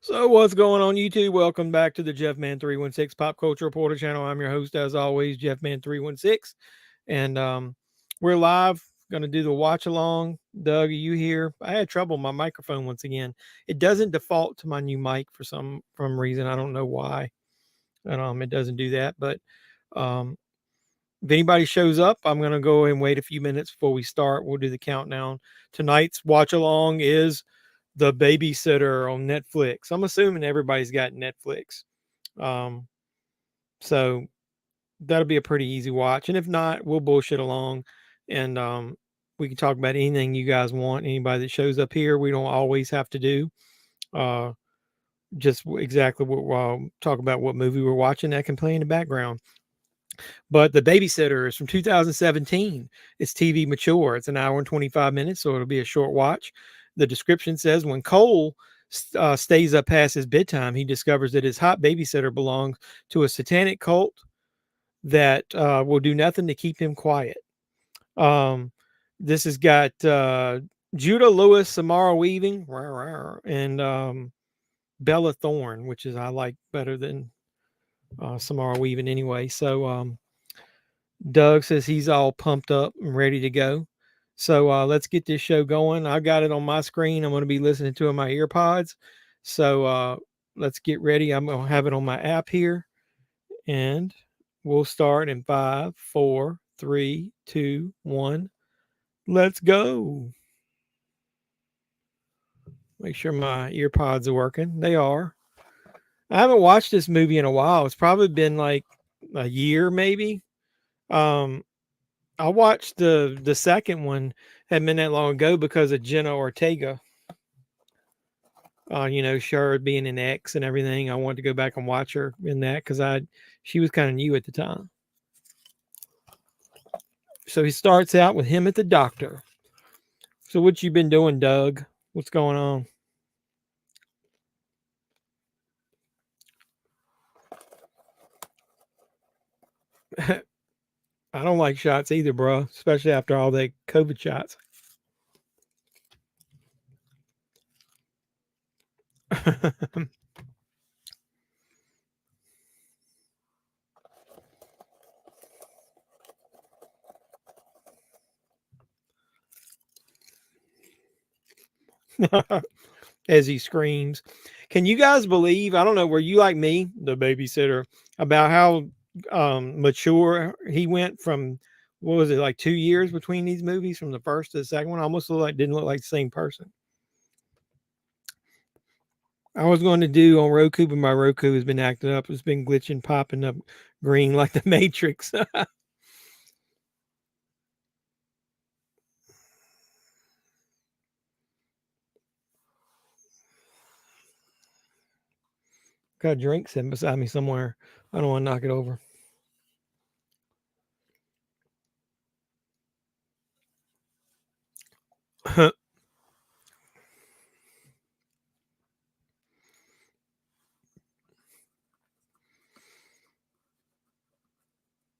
So what's going on YouTube? Welcome back to the JEFFMAN316 Pop Culture Reporter channel. I'm your host as always, JEFFMAN316. And we're live. Gonna do the watch along. Doug, are you here? I had trouble with my microphone once again. It doesn't default to my new mic for some reason. I don't know why. And it doesn't do that. But um if anybody shows up, I'm gonna go and wait a few minutes before we start. We'll do the countdown. Tonight's watch along is the Babysitter on Netflix. I'm assuming everybody's got Netflix. Um, so that'll be a pretty easy watch. And if not, we'll bullshit along and we can talk about anything you guys want. Anybody that shows up here, we don't always have to do. Uh, just exactly what we'll talk about what movie we're watching that can play in the background. But The Babysitter is from 2017. It's TV mature. It's an hour and 25 minutes, so it'll be a short watch. The description says when Cole stays up past his bedtime, he discovers that his hot babysitter belongs to a satanic cult that will do nothing to keep him quiet. Um, this has got Judah Lewis, Samara Weaving, and Bella Thorne, which is I like better than Samara Weaving anyway. So Doug says he's all pumped up and ready to go. So let's get this show going. I got it on my screen. I'm going to be listening to it in my earpods. So let's get ready. I'm going to have it on my app here. And we'll start in 5, 4, 3, 2, 1. Let's go. Make sure my earpods are working. They are. I haven't watched this movie in a while. It's probably been like a year, maybe. Um, I watched the second one hadn't been that long ago because of Jenna Ortega. Sure being an ex and everything. I wanted to go back and watch her in that because she was kind of new at the time. So he starts out with him at the doctor. So what you been doing, Doug? What's going on? I don't like shots either, bro. Especially after all the COVID shots. As he screams. Can you guys believe? I don't know. Were you like me, the babysitter, about how mature he went from? What was it, like 2 years between these movies from the first to the second one? Almost didn't look like the same person. I was going to do on Roku, but my Roku has been acting up. It's been glitching, popping up green like the Matrix. Got a drink sitting beside me somewhere. I don't want to knock it over.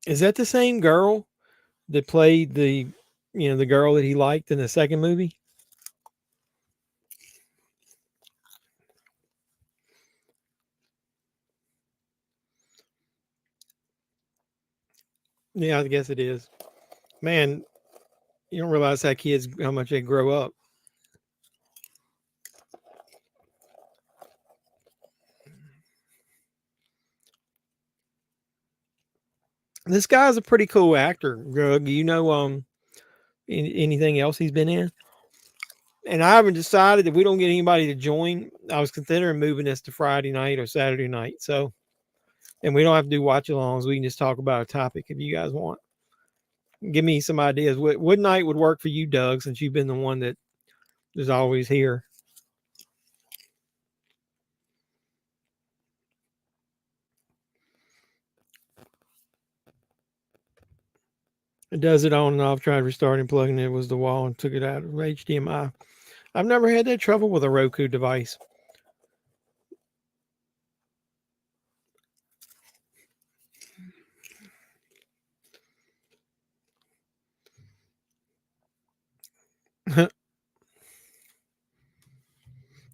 Is that the same girl that played the girl that he liked in the second movie? Yeah, I guess it is. Man, you don't realize how much they grow up. This guy's a pretty cool actor, Grug. Anything else he's been in? And I haven't decided if we don't get anybody to join. I was considering moving this to Friday night or Saturday night. So, and we don't have to do watch alongs. We can just talk about a topic if you guys want. Give me some ideas. What night would work for you, Doug, since you've been the one that is always here? It does it on and off. Tried restarting, plugging it was the wall, and took it out of HDMI. I've never had that trouble with a Roku device.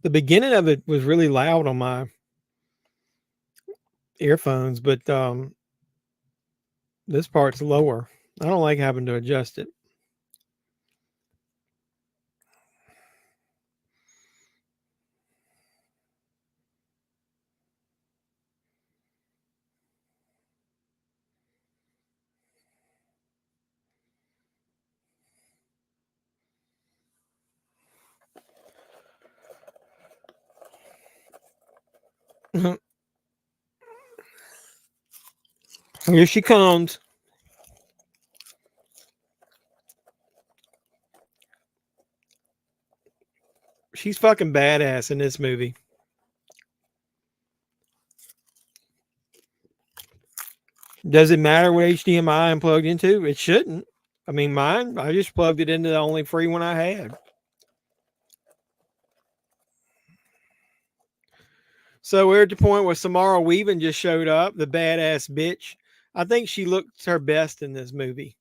The beginning of it was really loud on my earphones, but this part's lower. I don't like having to adjust it. Here she comes. She's fucking badass in this movie. Does it matter what HDMI I'm plugged into? It shouldn't. I mean, mine, I just plugged it into the only free one I had. So we're at the point where Samara Weaving just showed up, the badass bitch. I think she looks her best in this movie.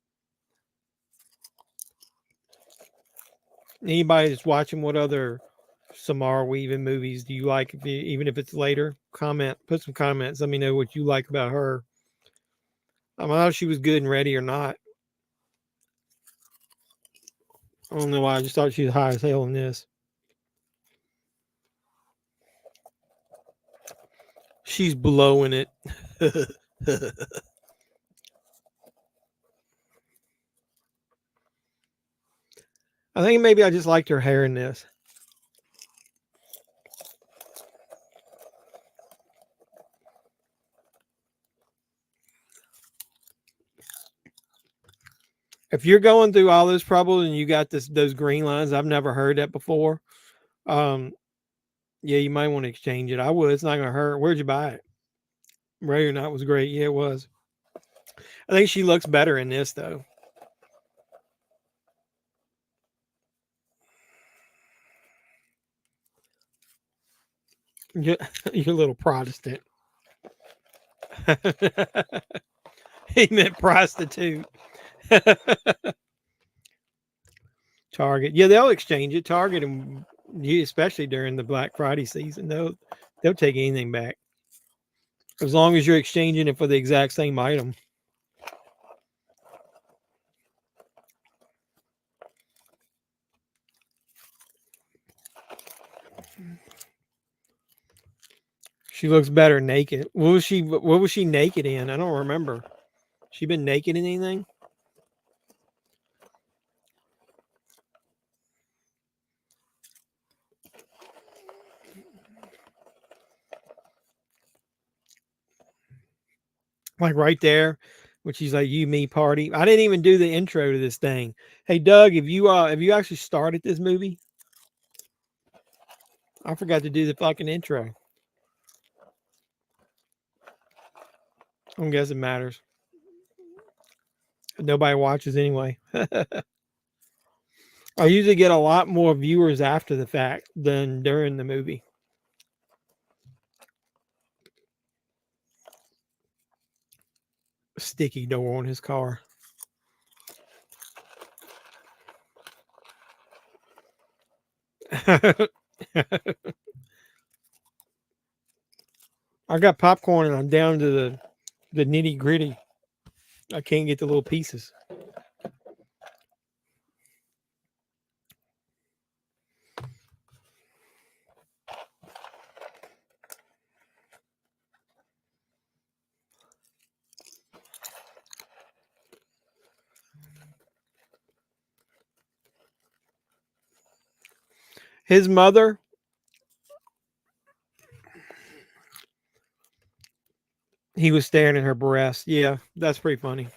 Anybody that's watching, what other Samara Weaving movies do you like? Even if it's later, put some comments. Let me know what you like about her. I don't know if she was good and ready or not. I don't know why. I just thought she was high as hell in this. She's blowing it. I think maybe I just liked her hair in this. If you're going through all those troubles and you got those green lines, I've never heard that before. Yeah, you might want to exchange it. I would. It's not gonna hurt. Where'd you buy it? Ready or Not was great. Yeah, it was. I think she looks better in this though. You're a little Protestant. He meant prostitute. Target. Yeah, they'll exchange it. Target, and especially during the Black Friday season, they'll take anything back as long as you're exchanging it for the exact same item. She looks better naked. What was she naked in? I don't remember. She been naked in anything? Like right there, when she's like, "You, me, party." I didn't even do the intro to this thing. Hey Doug, have you actually started this movie? I forgot to do the fucking intro. I don't guess it matters. Nobody watches anyway. I usually get a lot more viewers after the fact than during the movie. Sticky door on his car. I got popcorn and I'm down to the nitty gritty. I can't get the little pieces. His mother, he was staring at her breast. Yeah, that's pretty funny.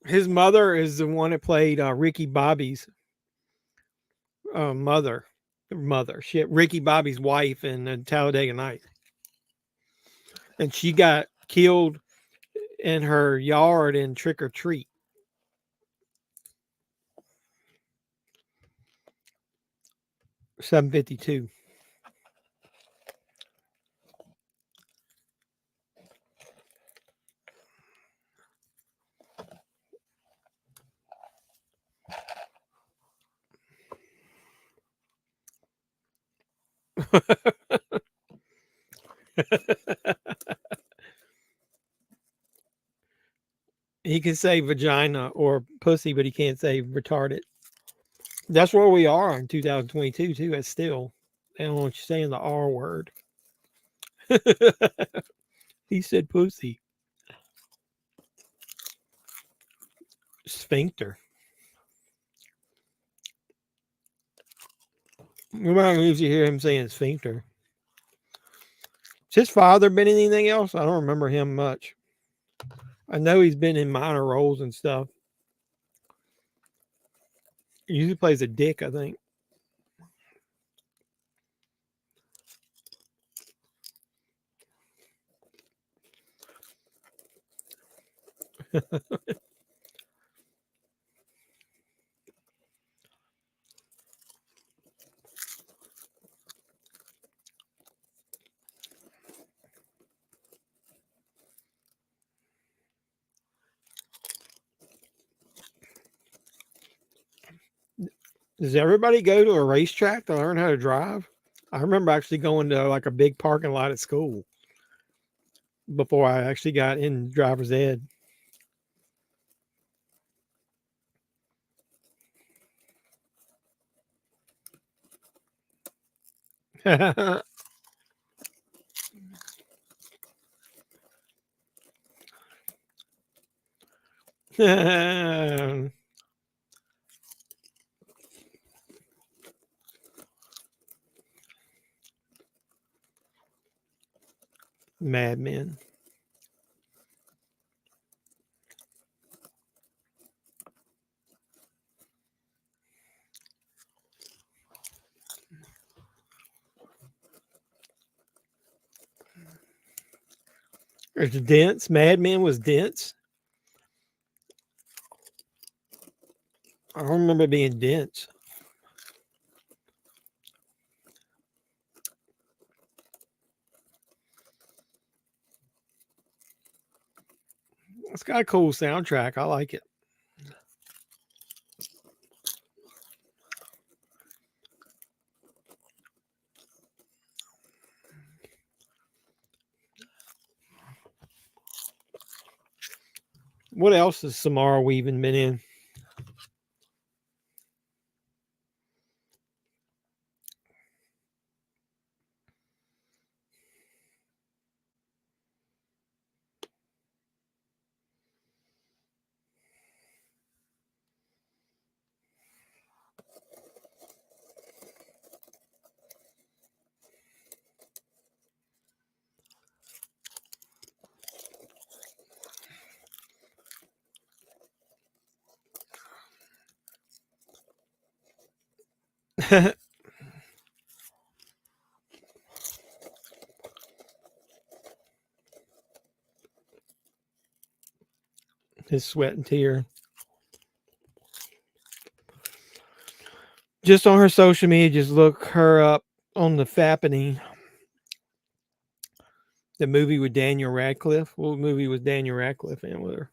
His mother is the one that played Ricky Bobby's mother. Shit, Ricky Bobby's wife in Talladega Nights. And she got killed in her yard in Trick or Treat. $7.52. He can say vagina or pussy, but he can't say retarded. That's where we are in 2022 too. It's still, they don't want you saying the R word. He said pussy. Sphincter. You might usually hear him saying sphincter. Has his father been in anything else? I don't remember him much. I know he's been in minor roles and stuff. He usually plays a dick, I think. Does everybody go to a racetrack to learn how to drive? I remember actually going to like a big parking lot at school before I actually got in driver's ed. Mad Men. It's dense. Mad Men was dense. I don't remember it being dense. It's got a cool soundtrack. I like it. What else has Samara Weaving been in? His sweat and tear. Just on her social media, just look her up on the Fappening. The movie with Daniel Radcliffe. What movie was Daniel Radcliffe in with her?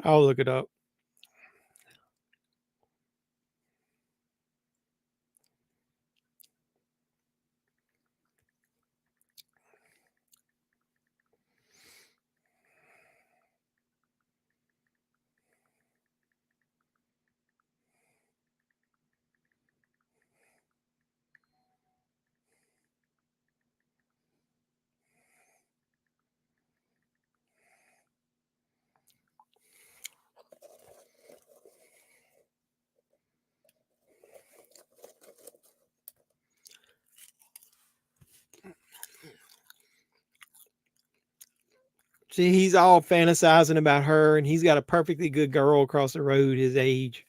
I'll look it up. See, he's all fantasizing about her, and he's got a perfectly good girl across the road his age.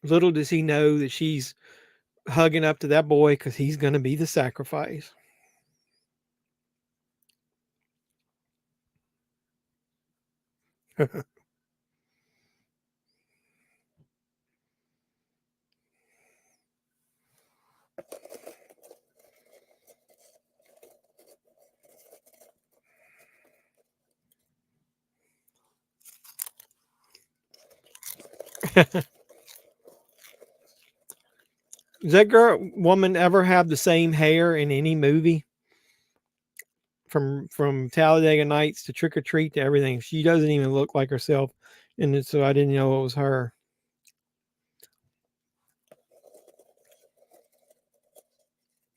Little does he know that she's hugging up to that boy because he's going to be the sacrifice. Does that woman ever have the same hair in any movie? From Talladega Nights to Trick or Treat to everything. She doesn't even look like herself, and so I didn't know it was her.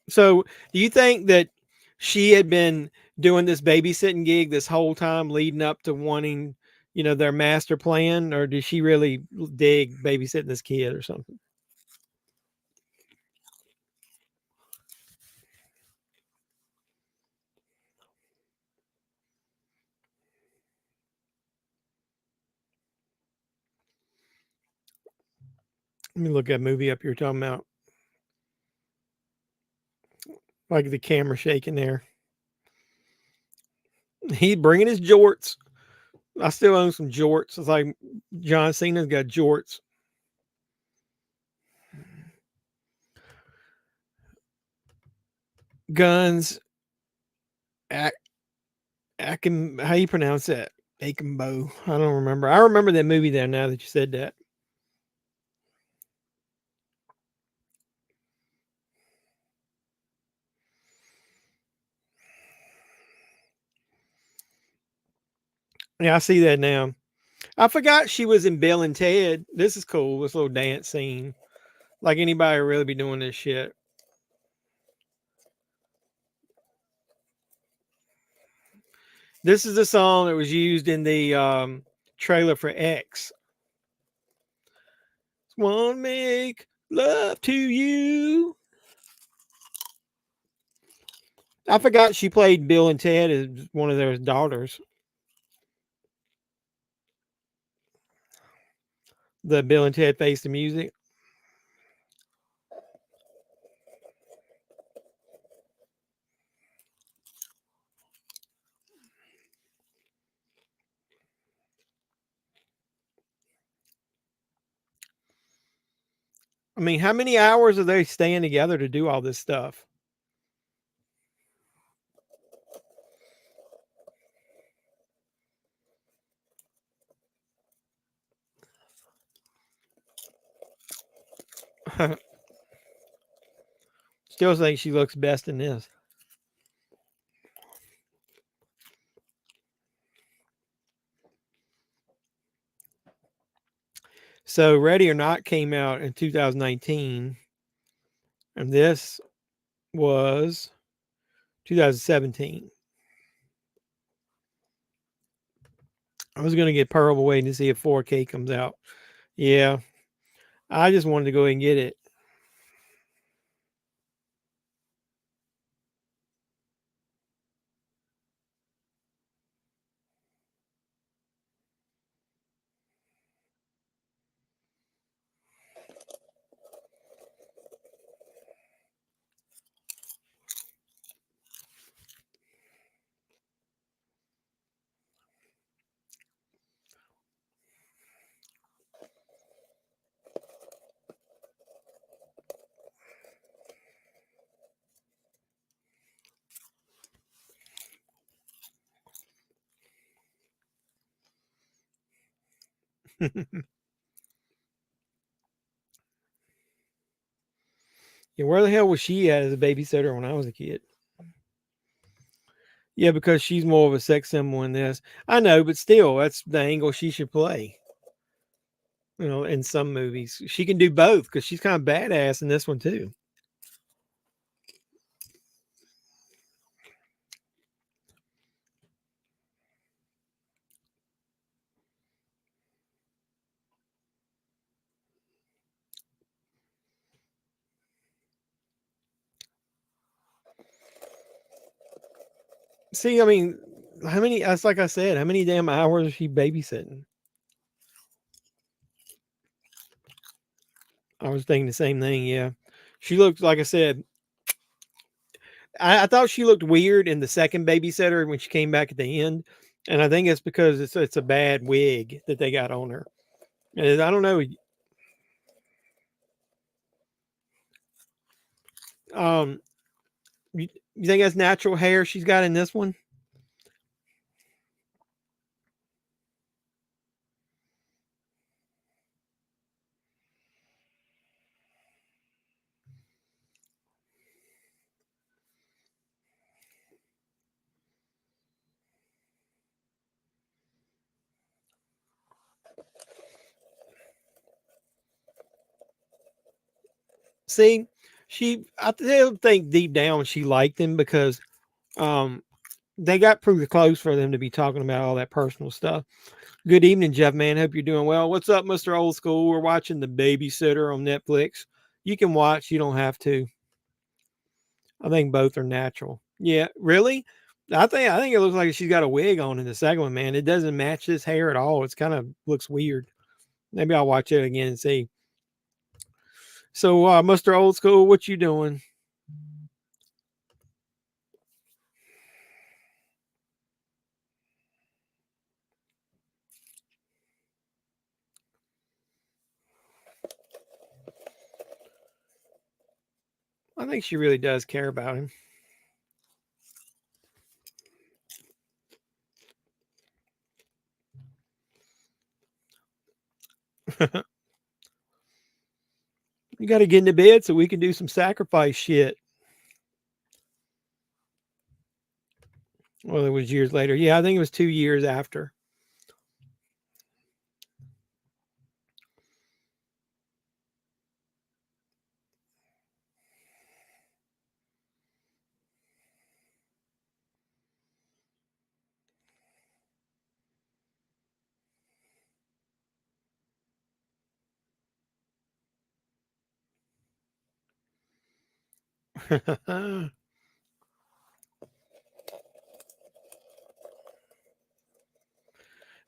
So, do you think that she had been doing this babysitting gig this whole time leading up to wanting, their master plan, or did she really dig babysitting this kid or something? Let me look at that movie up you're talking about. Like the camera shaking there. He bringing his jorts. I still own some jorts. It's like John Cena's got jorts. Guns. Akim, how you pronounce that? Akimbo. I don't remember. I remember that movie there now that you said that. Yeah, I see that now. I forgot she was in Bill and Ted. This is cool. This little dance scene. Like anybody would really be doing this shit. This is the song that was used in the trailer for X. Wanna make love to you. I forgot she played Bill and Ted as one of their daughters. The Bill and Ted Face the Music. I mean, how many hours are they staying together to do all this stuff? Still think she looks best in this. So, Ready or Not came out in 2019, and this was 2017. I was going to get Pearl waiting to see if 4K comes out. Yeah, I just wanted to go ahead and get it. Yeah, where the hell was she at as a babysitter when I was a kid? Yeah, because she's more of a sex symbol in this. I know, but still, that's the angle she should play. In some movies, she can do both because she's kind of badass in this one too. See, I mean, how many? That's like I said. How many damn hours is she babysitting? I was thinking the same thing. Yeah, she looked like I said. I thought she looked weird in the second babysitter when she came back at the end, and I think it's because it's a bad wig that they got on her. And I don't know. Um, you think that's natural hair she's got in this one? See, I still think deep down she liked him because um, they got pretty close for them to be talking about all that personal stuff. Good evening, Jeff Man. Hope you're doing well. What's up, Mr. Old School? We're watching The Babysitter on Netflix. You can watch, you don't have to. I think both are natural. Yeah, really? I think it looks like she's got a wig on in the second one, man. It doesn't match this hair at all. It's kind of looks weird. Maybe I'll watch it again and see. So, Mr. Old School, what you doing? I think she really does care about him. You got to get into bed so we can do some sacrifice shit. Well, it was years later. Yeah, I think it was 2 years after.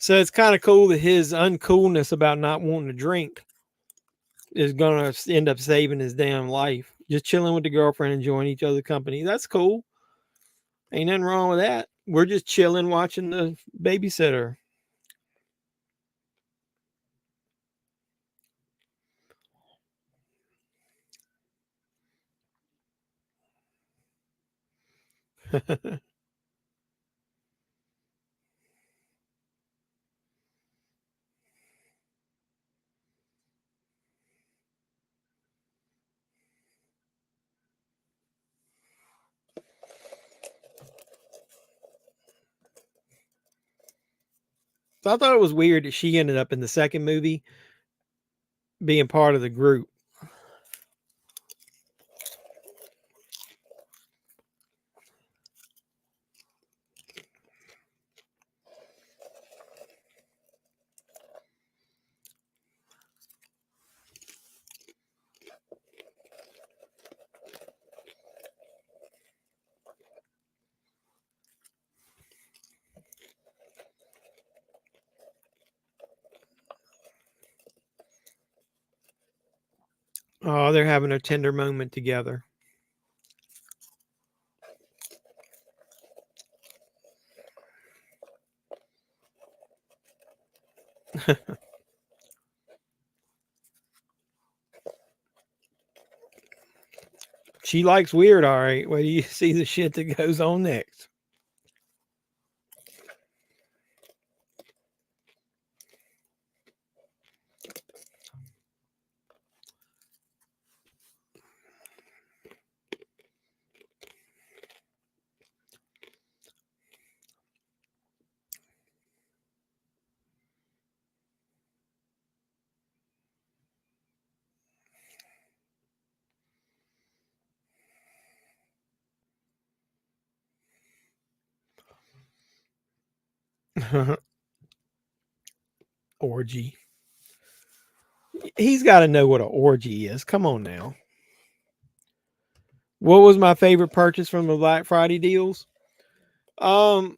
So it's kind of cool that his uncoolness about not wanting to drink is gonna end up saving his damn life. Just chilling with the girlfriend, enjoying each other's company. That's cool. Ain't nothing wrong with that. We're just chilling, watching The Babysitter. So I thought it was weird that she ended up in the second movie being part of the group. Oh, they're having a tender moment together. She likes weird, all right. Wait do you see the shit that goes on next? Orgy. He's got to know what an orgy is. Come on now. What was my favorite purchase from the Black Friday deals? Um,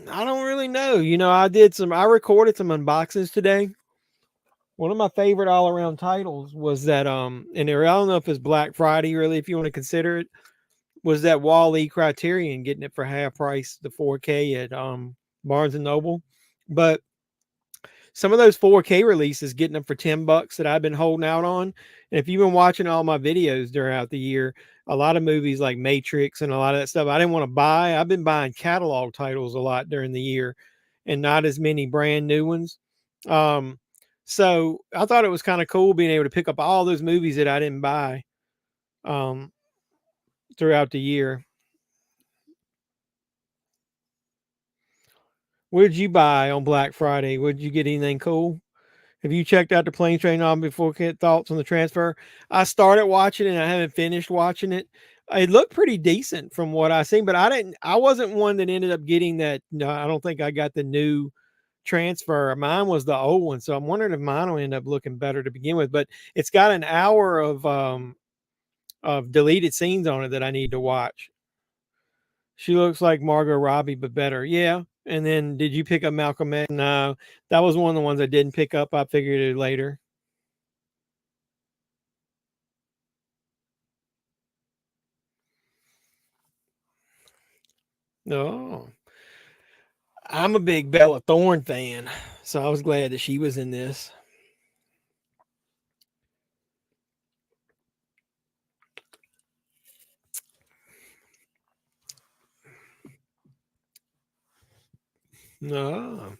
I don't really know. I recorded some unboxings today. One of my favorite all around titles was that and I don't know if it's Black Friday really, if you want to consider it, was that Wall-E Criterion getting it for half price, the 4K at Barnes and Noble. But some of those 4K releases getting them for $10 that I've been holding out on. And if you've been watching all my videos throughout the year, a lot of movies like Matrix and a lot of that stuff I didn't want to buy. I've been buying catalog titles a lot during the year and not as many brand new ones. Um, so I thought it was kind of cool being able to pick up all those movies that I didn't buy um, throughout the year. What did you buy on Black Friday? Would you get anything cool? Have you checked out the Plane Train on before? Thoughts on the transfer? I started watching it and I haven't finished watching it. It looked pretty decent from what I seen, but I wasn't one that ended up getting that. No, I don't think I got the new transfer. Mine was the old one, so I'm wondering if mine will end up looking better to begin with. But it's got an hour of deleted scenes on it that I need to watch. She looks like Margot Robbie, but better. Yeah. And then did you pick up Malcolm X? No, that was one of the ones I didn't pick up. I figured it later. No, I'm a big Bella Thorne fan, so I was glad that she was in this. No,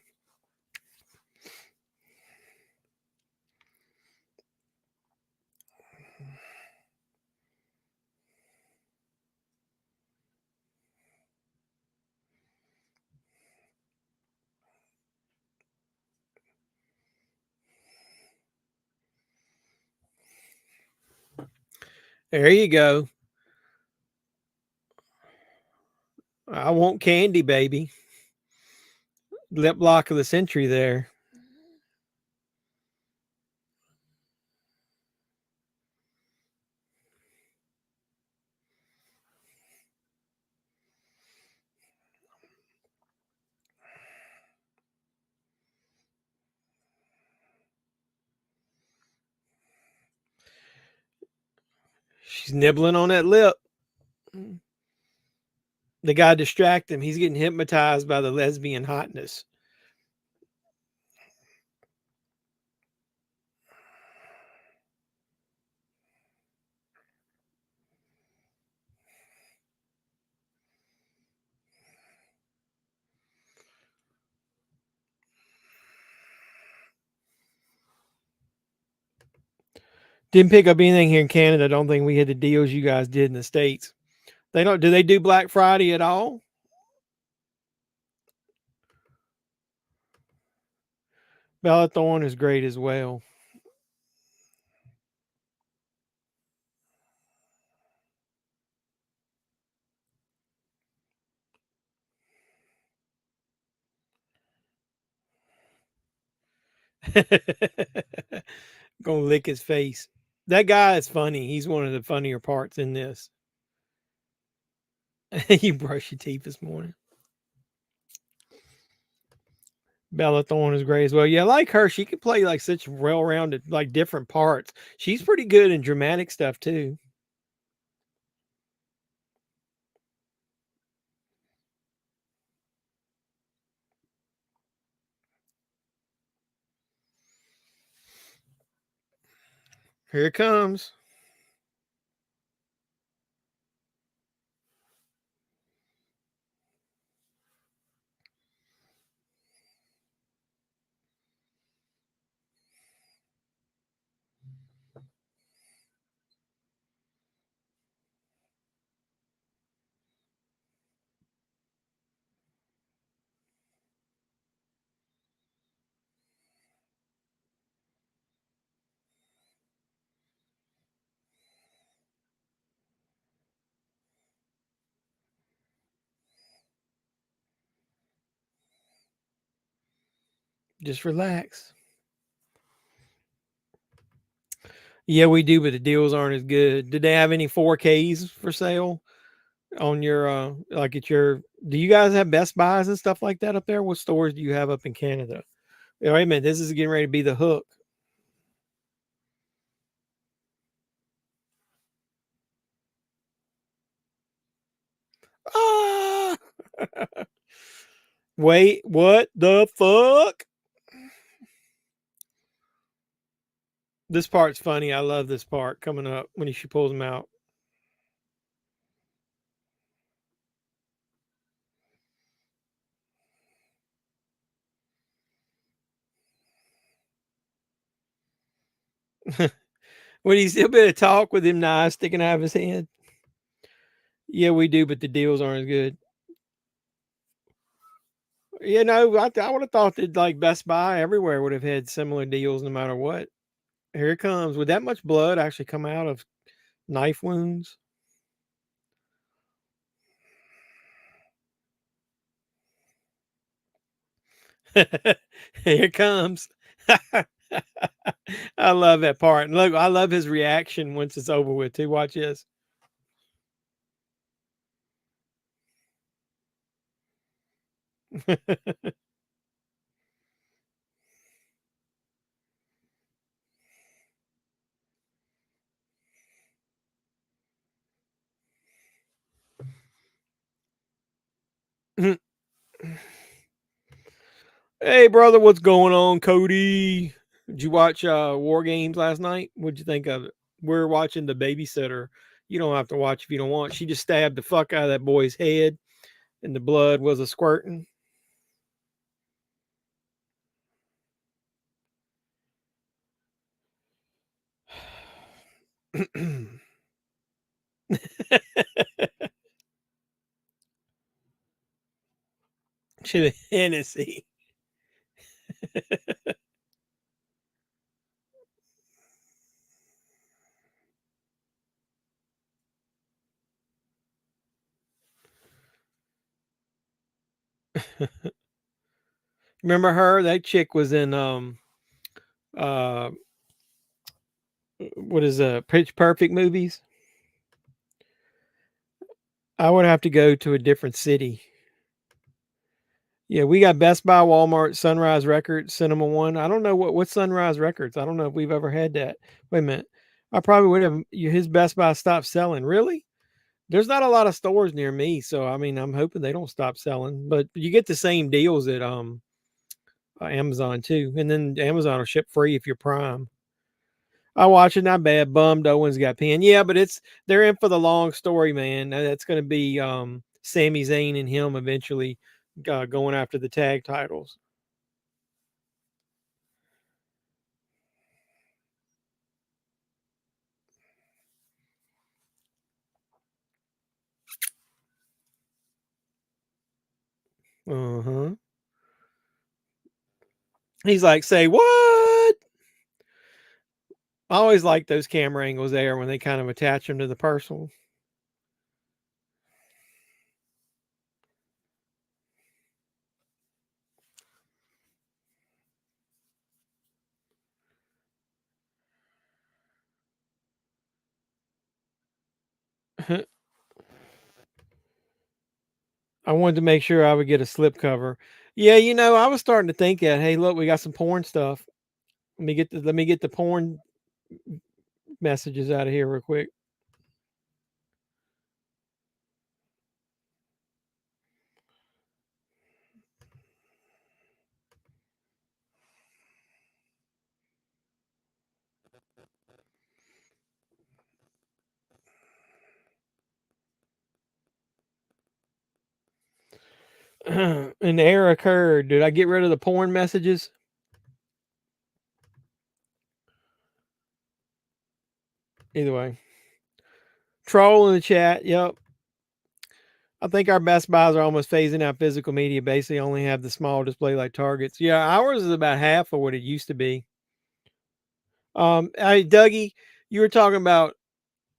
there you go. I want candy, baby. Lip lock of the century there. She's nibbling on that lip. The guy distract him. He's getting hypnotized by the lesbian hotness. Didn't pick up anything here in Canada. I don't think we had the deals you guys did in the States. They don't. Do they do Black Friday at all? Bella Thorne is great as well. Gonna lick his face. That guy is funny. He's one of the funnier parts in this. You brush your teeth this morning. Bella Thorne is great as well. Yeah, I like her. She can play like such well-rounded, like different parts. She's pretty good in dramatic stuff too. Here it comes. Just relax. Yeah, we do, but the deals aren't as good. Did they have any 4Ks for sale on your like at your do you guys have Best Buys and stuff like that up there? What stores do you have up in Canada? Yeah, wait a minute, this is getting ready to be the hook. Ah! Wait, what the fuck? This part's funny. I love this part coming up when she pulls him out. When he's still bit of talk with him knives sticking out of his head. Yeah, we do, but the deals aren't as good. You know, I would have thought that like Best Buy everywhere would have had similar deals no matter what. Here it comes. Would that much blood actually come out of knife wounds? Here it comes. I love that part. And look, I love his reaction once it's over with too. Watch this. Hey brother, what's going on, Cody? Did you watch War Games last night? What'd you think of it? We're watching The Babysitter. You don't have to watch if you don't want. She just stabbed the fuck out of that boy's head, and the blood was a squirting. Should have Hennessy. Remember her? That chick was in uh what is Pitch Perfect movies? I would have to go to a different city. Yeah, we got Best Buy, Walmart, Sunrise Records, Cinema One. I don't know what's Sunrise Records. I don't know if we've ever had that. Wait a minute. I probably would have his Best Buy stopped selling. Really? There's not a lot of stores near me, so I mean, I'm hoping they don't stop selling. But you get the same deals at Amazon too, and then Amazon will ship free if you're Prime. I watch it, not bad. Bummed Owens got pinned. Yeah, but they're in for the long story, man. That's going to be Sami Zayn and him eventually going after the tag titles. Uh huh. He's like, say what? I always like those camera angles there when they kind of attach them to the person. I wanted to make sure I would get a slip cover. Yeah, you know, I was starting to think that. Hey, look, we got some porn stuff. Let me get the porn messages out of here real quick. An error occurred. Did I get rid of the porn messages? Either way. Troll in the chat. Yep. I think our Best Buys are almost phasing out physical media. Basically, only have the small display like Targets. Yeah, ours is about half of what it used to be. Dougie, you were talking about.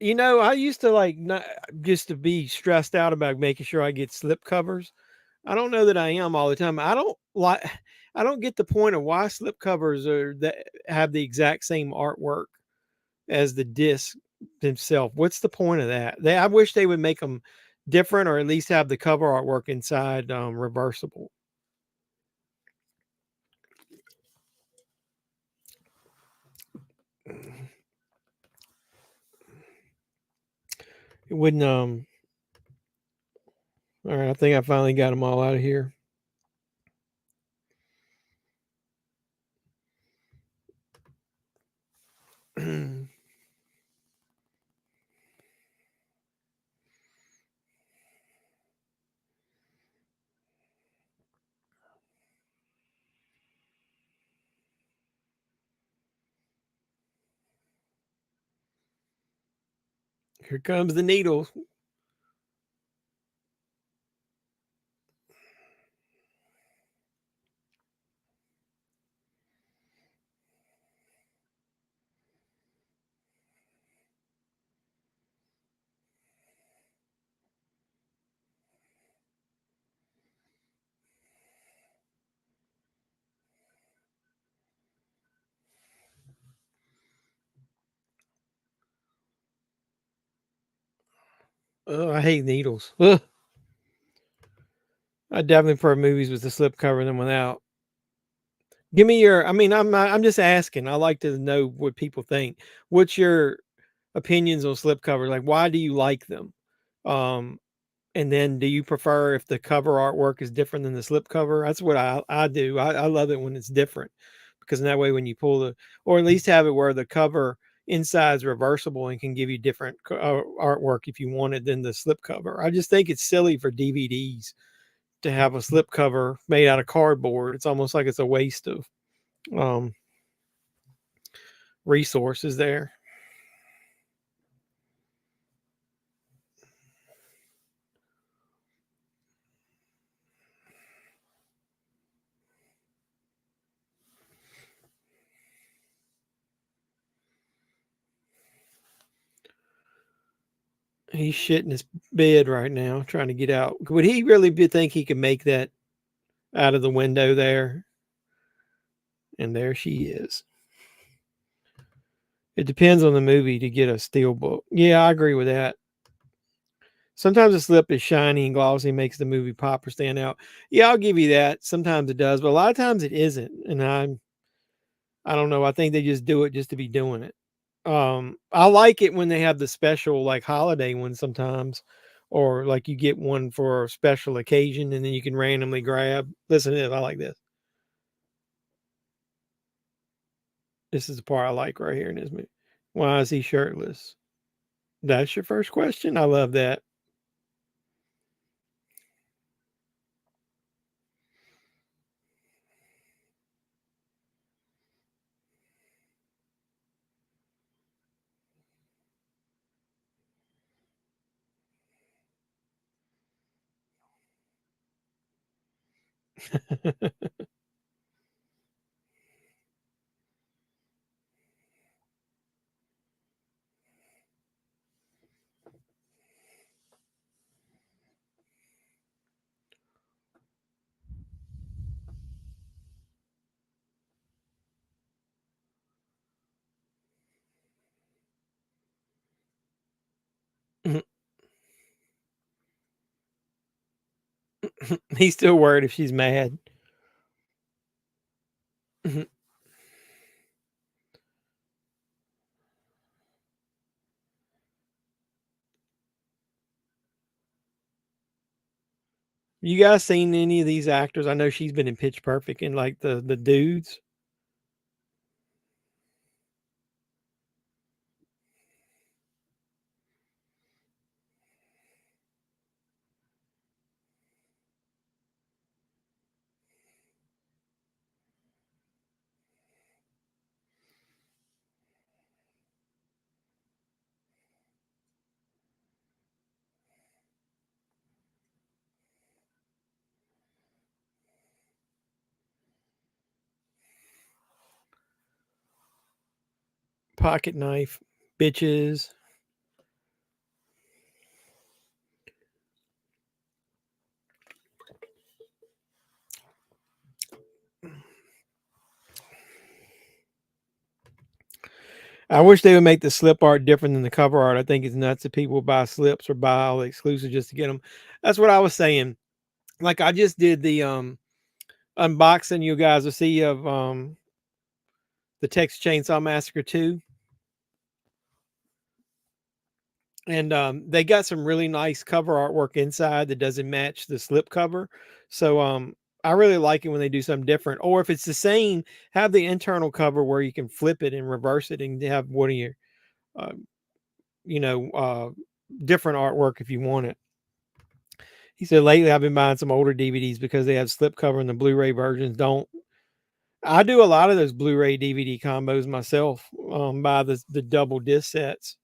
You know, I used to like not just to be stressed out about making sure I get slip covers. I don't know that I am all the time. I don't like. I don't get the point of why slip covers are that have the exact same artwork as the disc themselves. What's the point of that? I wish they would make them different, or at least have the cover artwork inside reversible. It wouldn't. All right, I think I finally got them all out of here. Here comes the needle. I hate needles. Ugh. I definitely prefer movies with the slip cover than without. Give me your. I mean, I'm just asking. I like to know what people think. What's your opinions on slip covers? Like, why do you like them? Um, and then do you prefer if the cover artwork is different than the slip cover? That's what I do. I love it when it's different because in that way when you pull the, or at least have it where the cover inside is reversible and can give you different artwork if you want it than the slip cover. I just think it's silly for DVDs to have a slip cover made out of cardboard. It's almost like it's a waste of um, resources there. He's shitting his bed right now, trying to get out. Would he really think he could make that out of the window there? And there she is. It depends on the movie to get a steel book. Yeah, I agree with that. Sometimes the slip is shiny and glossy, makes the movie pop or stand out. Yeah, I'll give you that. Sometimes it does, but a lot of times it isn't. And I don't know. I think they just do it just to be doing it. I like it when they have the special like holiday ones sometimes, or like you get one for a special occasion and then you can randomly grab. Listen to this. I like this. This is the part I like right here in this movie. Why is he shirtless? That's your first question. I love that. He's still worried if she's mad. You guys seen any of these actors? I know she's been in Pitch Perfect and like the dudes. Pocket knife, bitches. I wish they would make the slip art different than the cover art. I think it's nuts that people buy slips or buy all the exclusives just to get them. That's what I was saying. Like I just did the unboxing. You guys will see of the Texas Chainsaw Massacre 2. And they got some really nice cover artwork inside that doesn't match the slip cover. So I really like it when they do something different. Or if it's the same, have the internal cover where you can flip it and reverse it and have one of your, uh, you know, different artwork if you want it. He said lately I've been buying some older DVDs because they have slip cover and the Blu-ray versions don't. I do a lot of those Blu-ray DVD combos myself. Buy the double disc sets.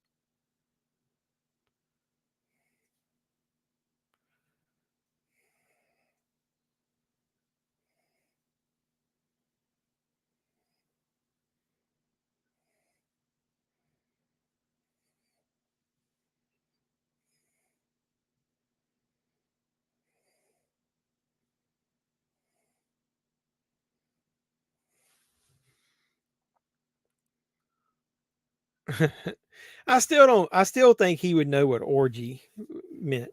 I still don't. I still think he would know what orgy meant.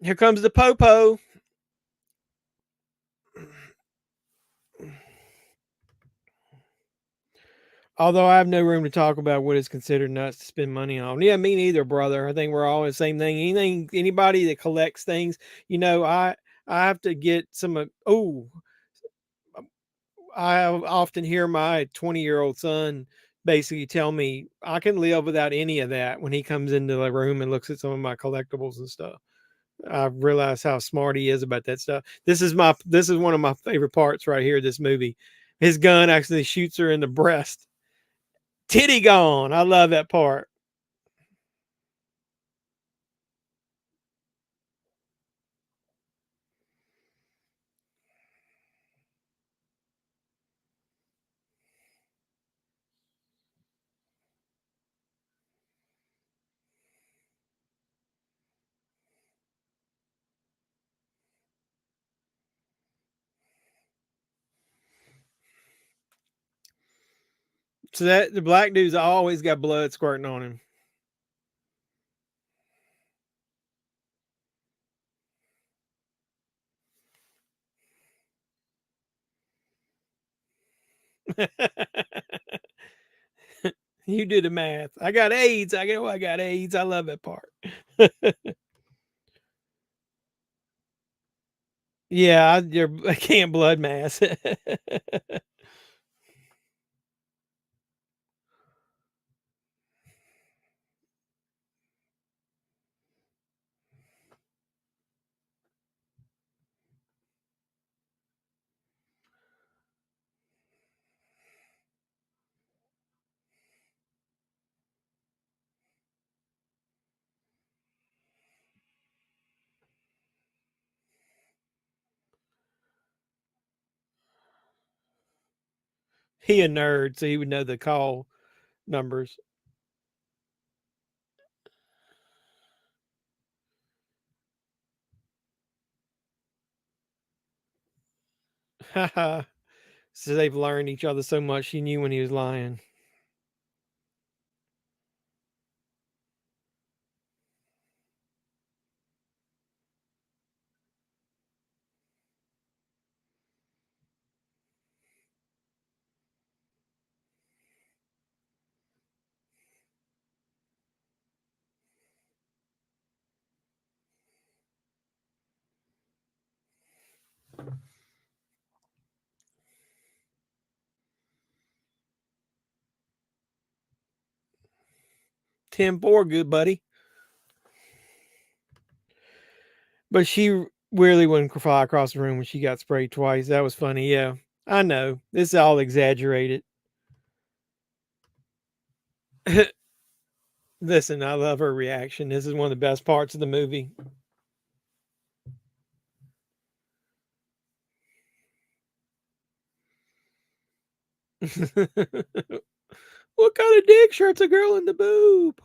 Here comes the popo. Although I have no room to talk about what is considered nuts to spend money on. Yeah, me neither, brother. I think we're all the same thing. Anybody that collects things, I have to get some. Oh, I often hear my 20-year-old son basically tell me I can live without any of that when he comes into the room and looks at some of my collectibles and stuff. I realize how smart he is about that stuff. This is one of my favorite parts right here. This movie, his gun actually shoots her in the breast. Titty gone. I love that part. So that the black dude's always got blood squirting on him. You do the math. I got AIDS. I got AIDS. I love that part. Yeah, I can't blood mass. He a nerd, so he would know the call numbers. So they've learned each other so much. She knew when he was lying. Ten four, good buddy. But she really wouldn't fly across the room when she got sprayed twice. That was funny. Yeah, I know. This is all exaggerated. Listen, I love her reaction. This is one of the best parts of the movie. What kind of dick shirts a girl in the boob?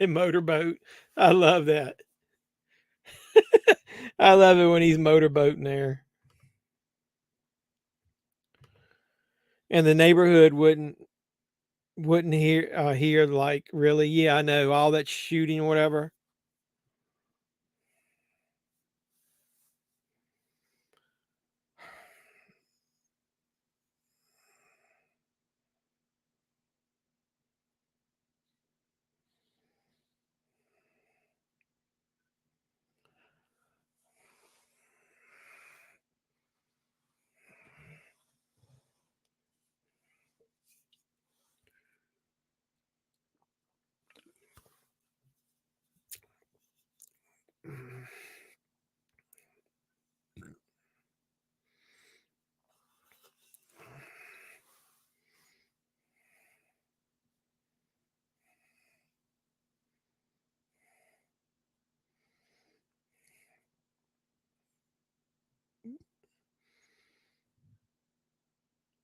Motorboat. I love that. I love it when he's motorboating there. And the neighborhood wouldn't hear like really, yeah, I know, all that shooting or whatever.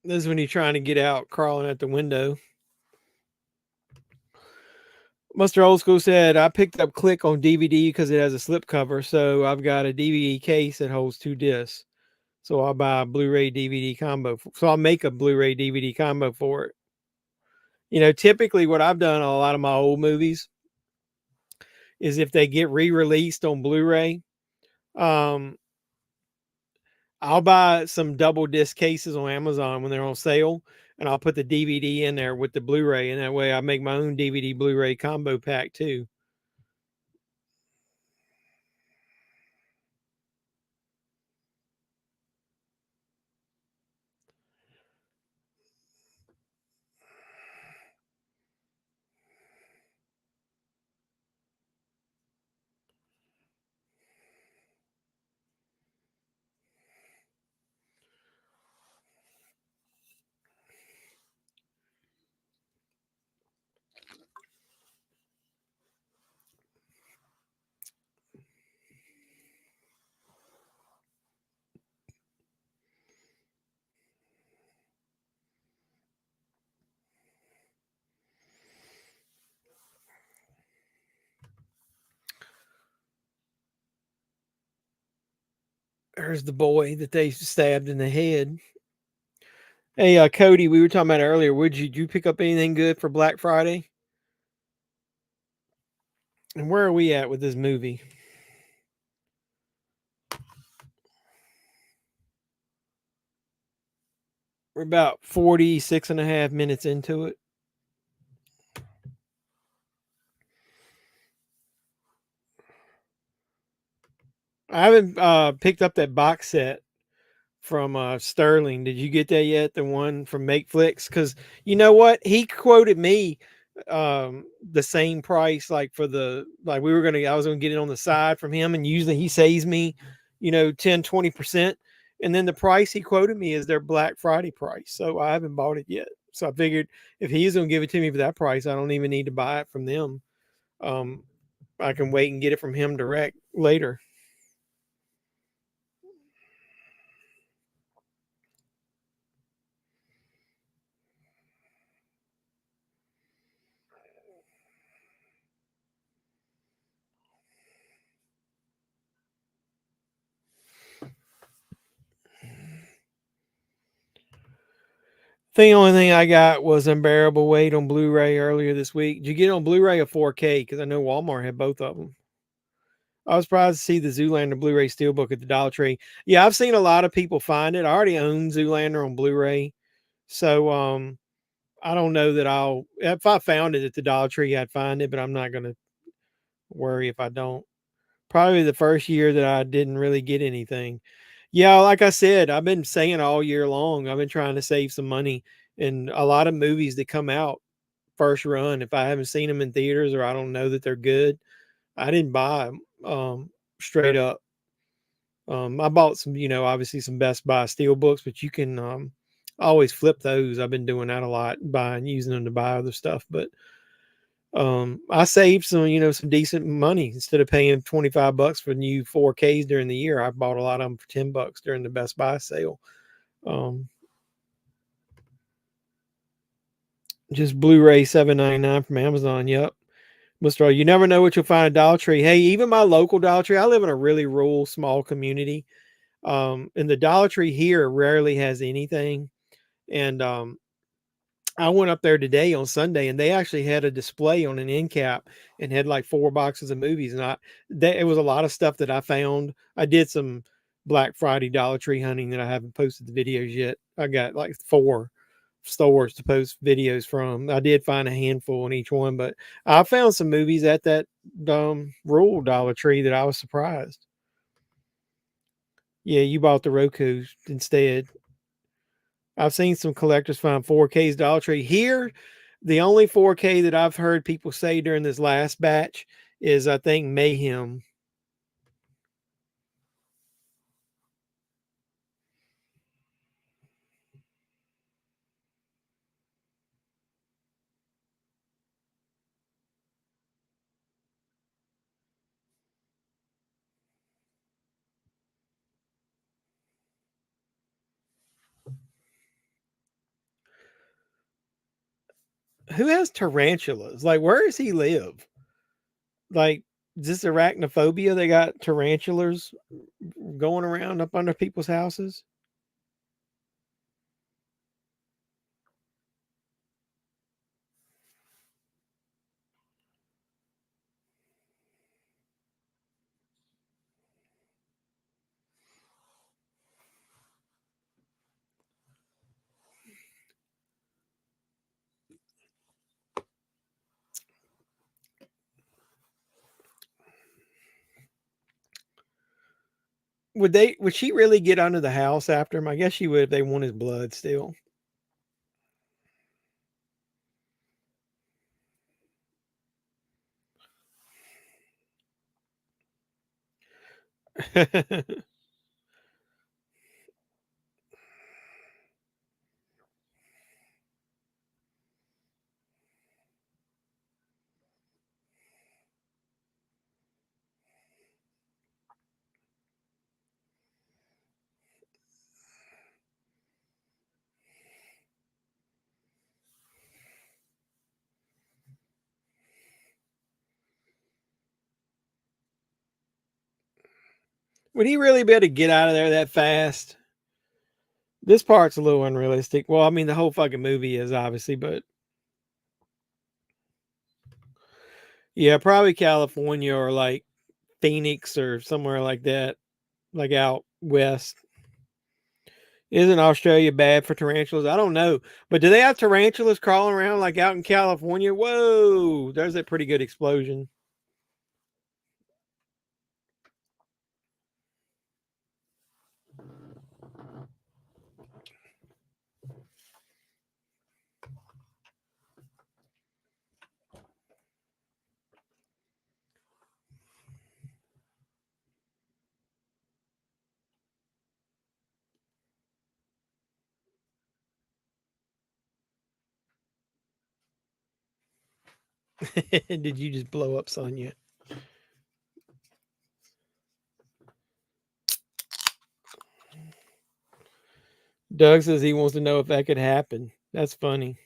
This is when he's trying to get out, crawling at the window. Mr. Old School said, I picked up Click on DVD because it has a slipcover. So I've got a DVD case that holds 2 discs. So I'll buy a Blu-ray DVD combo. So I'll make a Blu-ray DVD combo for it. Typically what I've done on a lot of my old movies is if they get re-released on Blu-ray, um, I'll buy some double disc cases on Amazon when they're on sale, and I'll put the DVD in there with the Blu-ray, and that way I make my own DVD Blu-ray combo pack too. There's the boy that they stabbed in the head. Hey, Cody, we were talking about earlier. Did you pick up anything good for Black Friday? And where are we at with this movie? We're about 46 and a half minutes into it. I haven't picked up that box set from Sterling. Did you get that yet? The one from MakeFlix? Because you know what? He quoted me the same price, like I was gonna get it on the side from him, and usually he saves me 10-20%, and then the price he quoted me is their Black Friday price. So I haven't bought it yet. So I figured if he's gonna give it to me for that price, I don't even need to buy it from them. um I can wait and get it from him direct later. The only thing I got was Unbearable Weight on Blu-ray earlier this week. Did you get it on Blu-ray or 4K? Because I know Walmart had both of them. I was surprised to see the Zoolander Blu-ray Steelbook at the Dollar Tree. Yeah, I've seen a lot of people find it. I already own Zoolander on Blu-ray, so I don't know that if I found it at the Dollar Tree, I'd find it, but I'm not gonna worry if I don't. Probably the first year that I didn't really get anything. Yeah, like I said, I've been saying all year long, I've been trying to save some money, and a lot of movies that come out first run, if I haven't seen them in theaters or I don't know that they're good, I didn't buy them straight up. I bought some, obviously some Best Buy steel books, but you can always flip those. I've been doing that a lot, using them to buy other stuff. But I saved some decent money instead of paying $25 for new 4Ks during the year. I bought a lot of them for $10 during the Best Buy sale. Um, just Blu-ray $7.99 from Amazon. Yep. Mr. O, you never know what you'll find at Dollar Tree. Hey, even my local Dollar Tree, I live in a really rural, small community. And the Dollar Tree here rarely has anything. And I went up there today on Sunday, and they actually had a display on an end cap and had like 4 boxes of movies. And it was a lot of stuff that I found. I did some Black Friday Dollar Tree hunting that I haven't posted the videos yet. I got like 4 stores to post videos from. I did find a handful in each one, but I found some movies at that rural Dollar Tree that I was surprised. Yeah, you bought the Roku instead. I've seen some collectors find 4Ks Dollar Tree. Here, the only 4K that I've heard people say during this last batch is, I think, Mayhem. Who has tarantulas? Like, where does he live? Like, is this arachnophobia? They got tarantulas going around up under people's houses. Would she really get under the house after him? I guess she would if they want his blood still. Would he really be able to get out of there that fast? This part's a little unrealistic. Well, I mean, the whole fucking movie is obviously, but yeah, probably California or like Phoenix or somewhere like that, like out west. Isn't Australia bad for tarantulas? I don't know. But do they have tarantulas crawling around like out in California? Whoa, there's a pretty good explosion. Did you just blow up Sonya? Doug says he wants to know if that could happen. That's funny.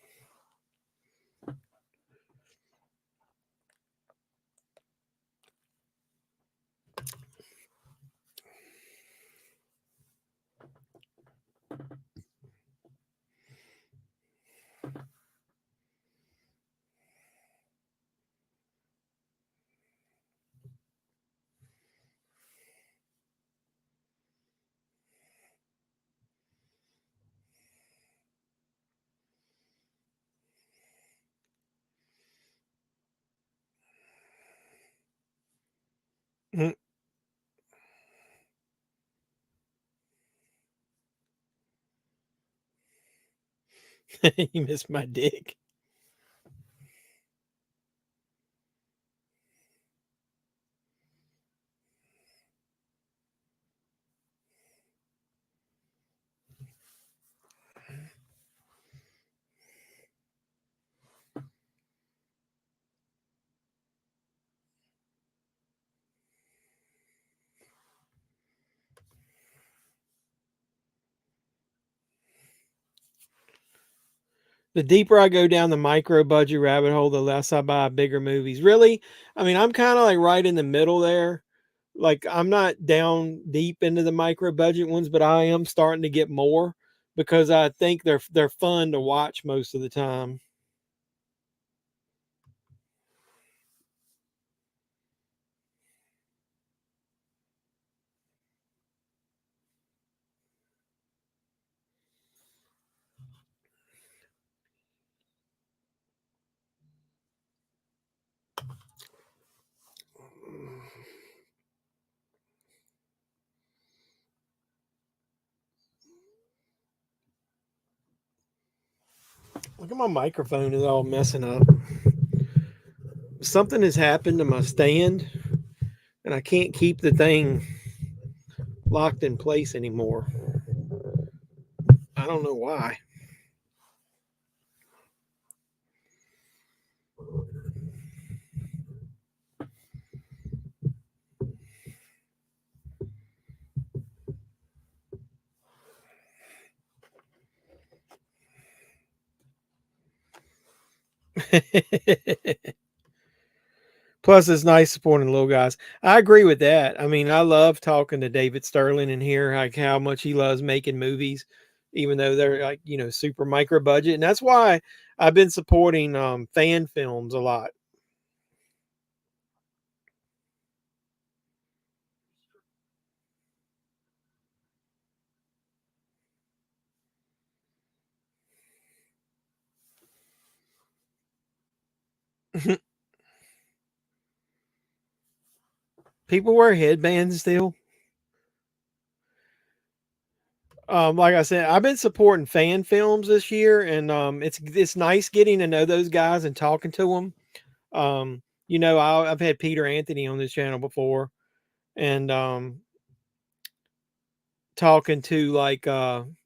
You missed my dick. The deeper I go down the micro budget rabbit hole, the less I buy bigger movies. Really? I mean, I'm kind of like right in the middle there. Like I'm not down deep into the micro budget ones, but I am starting to get more because I think they're fun to watch most of the time. Look at my microphone is all messing up. Something has happened to my stand and I can't keep the thing locked in place anymore. I don't know why. Plus, it's nice supporting the little guys. I agree with that. I mean, I love talking to David Sterling and hear like how much he loves making movies, even though they're like super micro budget, and that's why I've been supporting fan films a lot. People wear headbands still. Like I said, I've been supporting fan films this year, and it's nice getting to know those guys and talking to them. I've had Peter Anthony on this channel before, and talking to like talking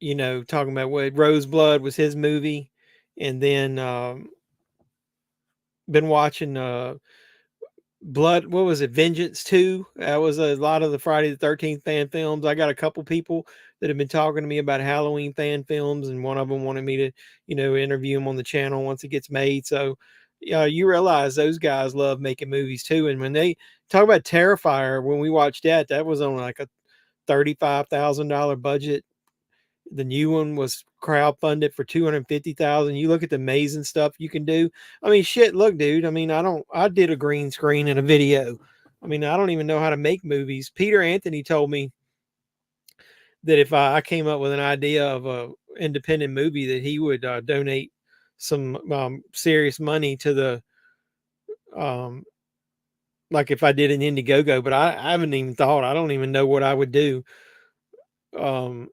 about what Roseblood was his movie, and then been watching Blood. What was it? Vengeance 2. That was a lot of the Friday the 13th fan films. I got a couple people that have been talking to me about Halloween fan films, and one of them wanted me to, interview him on the channel once it gets made. So, you realize those guys love making movies too. And when they talk about Terrifier, when we watched that, that was on like a $35,000 budget. The new one was crowdfunded for 250,000. You look at the amazing stuff you can do. I mean, shit, look, dude. I mean, I did a green screen in a video. I mean, I don't even know how to make movies. Peter Anthony told me that if I came up with an idea of a independent movie, that he would donate some serious money to the, um, like if I did an Indiegogo, but I haven't even thought, I don't even know what I would do. Um,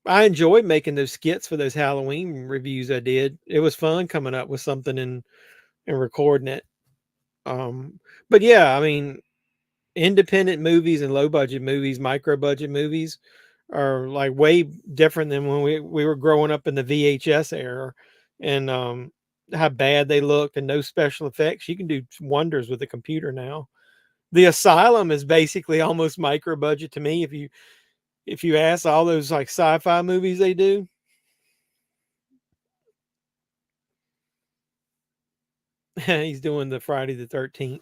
I enjoyed making those skits for those Halloween reviews I did. It was fun coming up with something and recording it. Um, but yeah, I mean, independent movies and low budget movies, micro budget movies are like way different than when we were growing up in the VHS era, and how bad they look and no special effects. You can do wonders with a computer now. The Asylum is basically almost micro budget to me. If you ask all those like sci-fi movies they do. He's doing the Friday the 13th.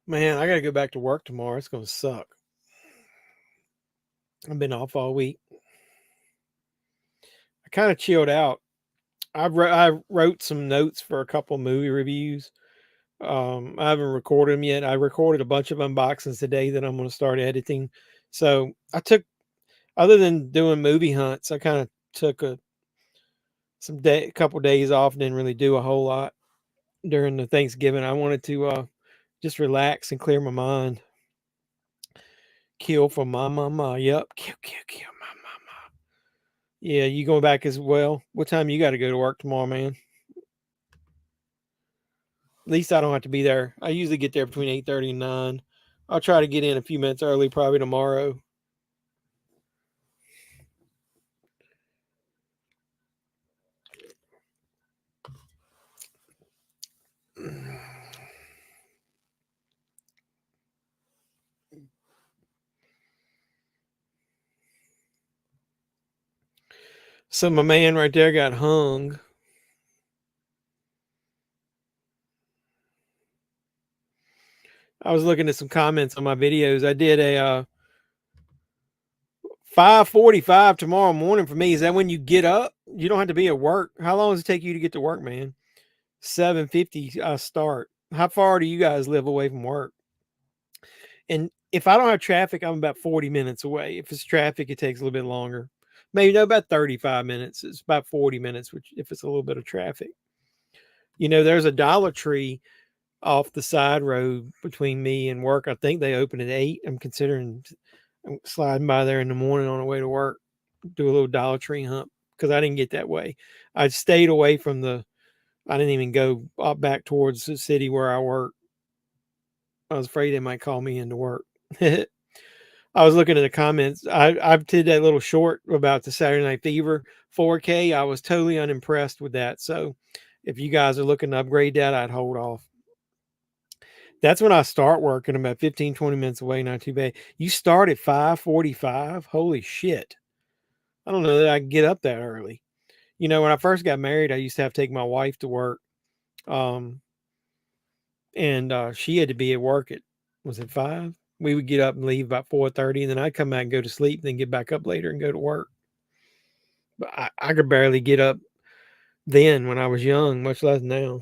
Man, I gotta go back to work tomorrow. It's gonna suck. I've been off all week. I kind of chilled out. I wrote some notes for a couple movie reviews. I haven't recorded them yet. I recorded a bunch of unboxings today that I'm going to start editing. So I took, other than doing movie hunts, I kind of took a couple days off. Didn't really do a whole lot during the Thanksgiving. I wanted to just relax and clear my mind. Kill for my mama. Yep. Kill my mama. Yeah, you going back as well? What time you got to go to work tomorrow, man? At least I don't have to be there. I usually get there between 8:30 and 9. I'll try to get in a few minutes early, probably tomorrow. So my man right there got hung. I was looking at some comments on my videos. I did a 5:45 tomorrow morning for me. Is that when you get up? You don't have to be at work. How long does it take you to get to work, man? 7:50 I start. How far do you guys live away from work? And if I don't have traffic, I'm about 40 minutes away. If it's traffic, it takes a little bit longer. Maybe no, about 35 minutes. It's about 40 minutes, which if it's a little bit of traffic. There's a Dollar Tree off the side road between me and work. I think they open at 8. I'm considering sliding by there in the morning on the way to work. do a little Dollar Tree hunt because I didn't get that way. I stayed away from I didn't even go up back towards the city where I work. I was afraid they might call me into work. I was looking at the comments. I did that little short about the Saturday Night Fever 4K. I was totally unimpressed with that. So if you guys are looking to upgrade that, I'd hold off. That's when I start working. I'm about 15, 20 minutes away. Not too bad. You start at 5:45. Holy shit. I don't know that I can get up that early. You know, when I first got married, I used to have to take my wife to work. Um, and she had to be at work at, was it 5? We would get up and leave about 4:30, and then I'd come back and go to sleep, then get back up later and go to work. But I could barely get up then when I was young, much less now.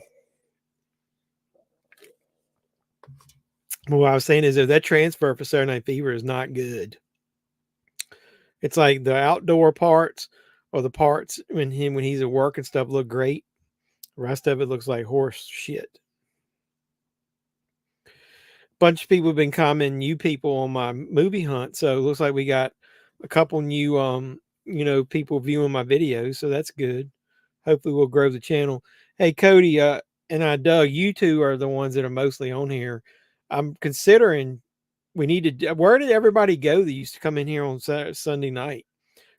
But what I was saying is that transfer for Saturday Night Fever is not good. It's like the outdoor parts or the parts when he's at work and stuff look great. The rest of it looks like horse shit. Bunch of people have been commenting, new people on my movie hunt. So it looks like we got a couple new people viewing my videos. So that's good. Hopefully we'll grow the channel. Hey Cody, and Doug, you two are the ones that are mostly on here. I'm considering we need to, where did everybody go that used to come in here on Sunday night?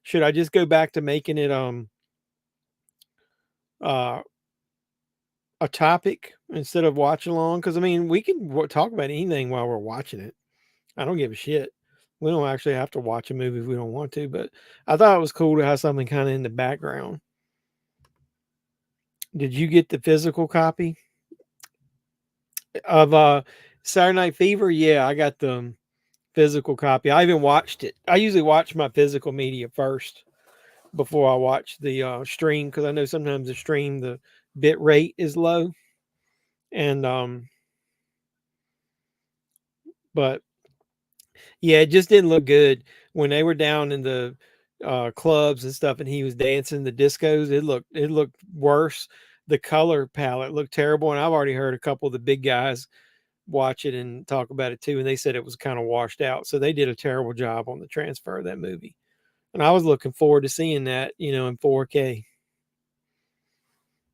Should I just go back to making it uh a topic instead of watch along? Because I mean, we can talk about anything while we're watching it. I don't give a shit. We don't actually have to watch a movie if we don't want to, but I thought it was cool to have something kind of in the background. Did you get the physical copy of Saturday Night Fever? Yeah, I got the physical copy. I even watched it. I usually watch my physical media first before I watch the stream, because I know sometimes the stream, the bit rate is low. And but yeah, it just didn't look good when they were down in the clubs and stuff, and he was dancing the discos. It looked worse. The color palette looked terrible, and I've already heard a couple of the big guys watch it and talk about it too, and they said it was kind of washed out. So they did a terrible job on the transfer of that movie, and I was looking forward to seeing that, in 4K.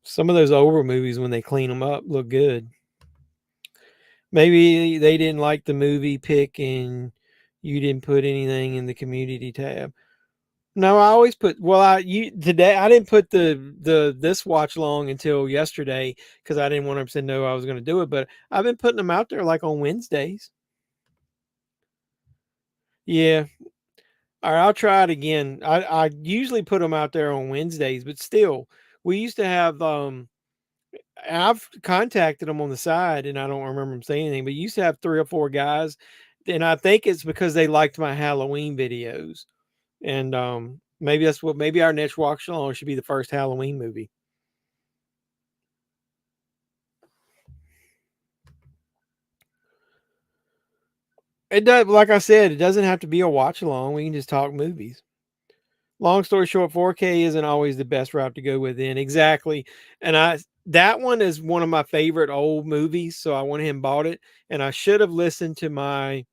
Some of those older movies, when they clean them up, look good. Maybe they didn't like the movie pick and you didn't put anything in the community tab. No, I always put, well, today I didn't put this watch long until yesterday because I didn't 100% know I was going to do it, but I've been putting them out there like on Wednesdays. Yeah. All right, I'll try it again. I usually put them out there on Wednesdays, but still, we used to have I've contacted them on the side, and I don't remember them saying anything, but you used to have 3 or 4 guys, and I think it's because they liked my Halloween videos. And maybe our next watch along should be the first Halloween movie. It does, like I said, it doesn't have to be a watch along. We can just talk movies. Long story short, 4K isn't always the best route to go within. Exactly. And that one is one of my favorite old movies, so I went ahead and bought it. And I should have listened to my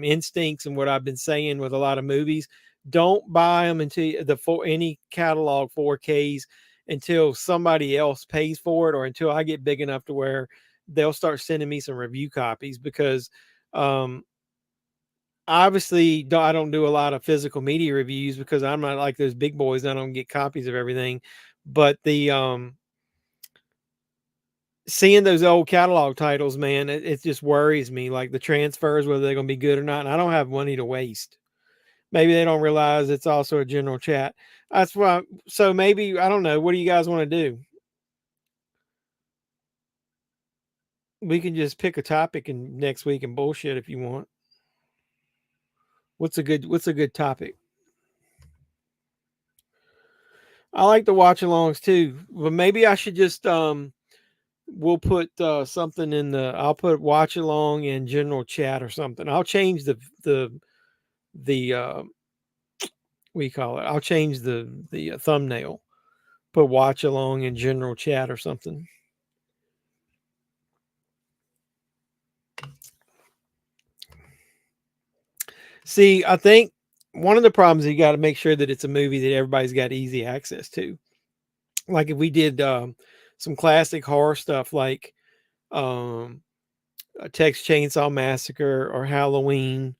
instincts and what I've been saying with a lot of movies. Don't buy them until any catalog 4Ks until somebody else pays for it, or until I get big enough to where they'll start sending me some review copies, because obviously I don't do a lot of physical media reviews because I'm not like those big boys. I don't get copies of everything. But the seeing those old catalog titles, man, it just worries me. Like the transfers, whether they're going to be good or not. And I don't have money to waste. Maybe they don't realize it's also a general chat. That's why. So maybe, I don't know. What do you guys want to do? We can just pick a topic and next week and bullshit if you want. What's a good topic? I like the watch alongs too, but maybe I should just we'll put something in I'll put watch along in general chat or something. I'll change the what do you call it? I'll change the thumbnail. Put watch along in general chat or something. See, I think one of the problems is you got to make sure that it's a movie that everybody's got easy access to. Like if we did some classic horror stuff like um, a Texas Chainsaw Massacre or Halloween.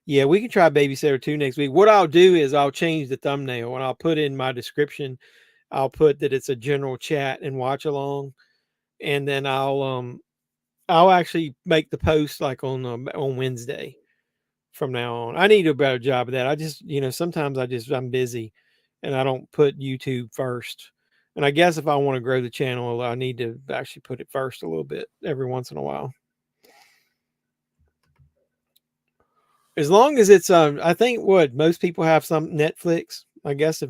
Yeah, we can try Babysitter 2 next week. What I'll do is I'll change the thumbnail and I'll put in my description. I'll put that it's a general chat and watch along, and then I'll actually make the post like on Wednesday from now on. I need to do a better job of that. I just, sometimes I'm busy and I don't put YouTube first. And I guess if I want to grow the channel, I need to actually put it first a little bit every once in a while. As long as it's I think what most people have some Netflix. I guess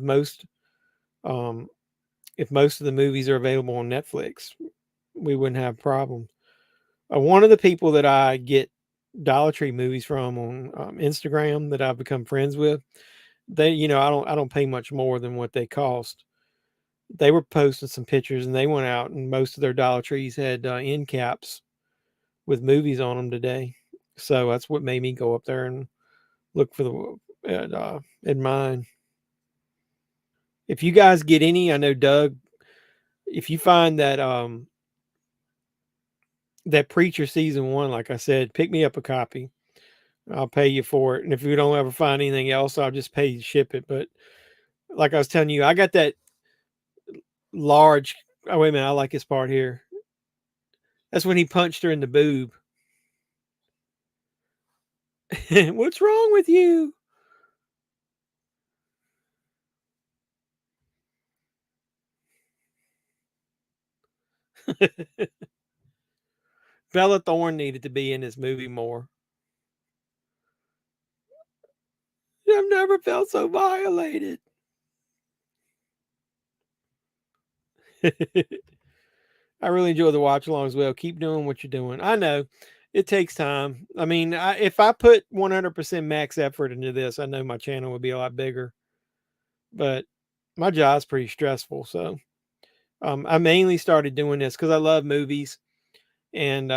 um if most of the movies are available on Netflix, we wouldn't have problems. One of the people that I get Dollar Tree movies from on Instagram that I've become friends with, they, I don't pay much more than what they cost. They were posting some pictures and they went out and most of their Dollar Trees had end caps with movies on them today. So that's what made me go up there and look for at mine. If you guys get any, I know Doug, if you find that Preacher season 1, like I said, pick me up a copy. I'll pay you for it. And if you don't ever find anything else, I'll just pay you to ship it. But like I was telling you, I got that large. Oh, wait a minute. I like this part here. That's when he punched her in the boob. What's wrong with you? Bella Thorne needed to be in this movie more. I've never felt so violated. I really enjoy the watch along as well. Keep doing what you're doing. I know it takes time. I mean, if I put 100% max effort into this, I know my channel would be a lot bigger. But my job's pretty stressful, so I mainly started doing this because I love movies, and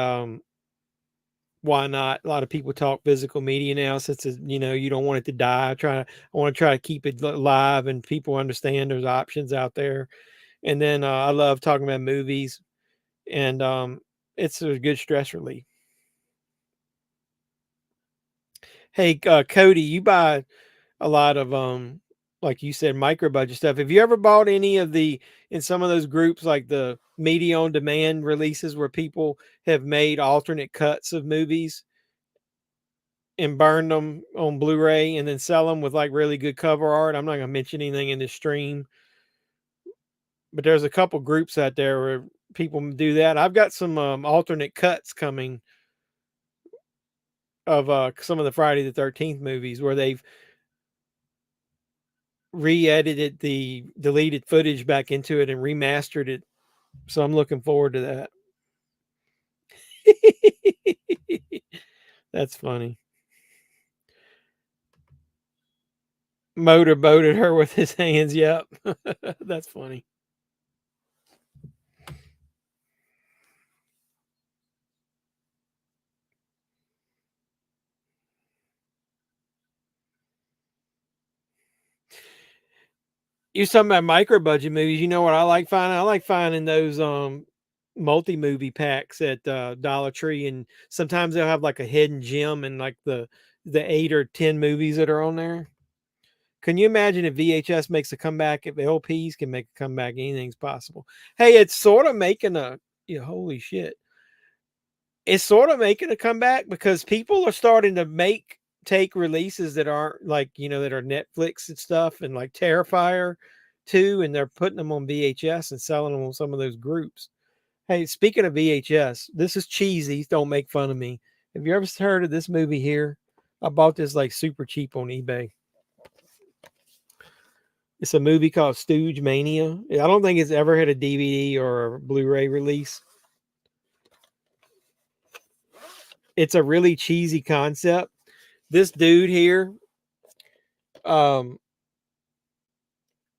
why not? A lot of people talk physical media now since you don't want it to die. I want to try to keep it alive, and people understand there's options out there. And then I love talking about movies, and it's a good stress relief. Hey, Cody, you buy a lot of like you said, micro budget stuff. Have you ever bought any of in some of those groups like the media on demand releases where people have made alternate cuts of movies and burned them on Blu-ray and then sell them with like really good cover art? I'm not gonna mention anything in this stream, but there's a couple groups out there where people do that. I've got some alternate cuts coming of some of the Friday the 13th movies where they've re-edited the deleted footage back into it and remastered it. So I'm looking forward to that. That's funny. Motorboated her with his hands. Yep. That's funny. You're talking about micro budget movies. You know what I like finding? I like finding those multi movie packs at Dollar Tree, and sometimes they'll have like a hidden gem and like the 8 or 10 movies that are on there. Can you imagine if VHS makes a comeback? If LPs can make a comeback, anything's possible. Hey, it's sort of making holy shit. It's sort of making a comeback because people are starting to take releases that aren't like, that are Netflix and stuff and like Terrifier 2, and they're putting them on VHS and selling them on some of those groups. Hey, speaking of VHS, this is cheesy. Don't make fun of me. Have you ever heard of this movie here? I bought this like super cheap on eBay. It's a movie called Stooge Mania. I don't think it's ever had a DVD or a Blu-ray release. It's a really cheesy concept. This dude here, um,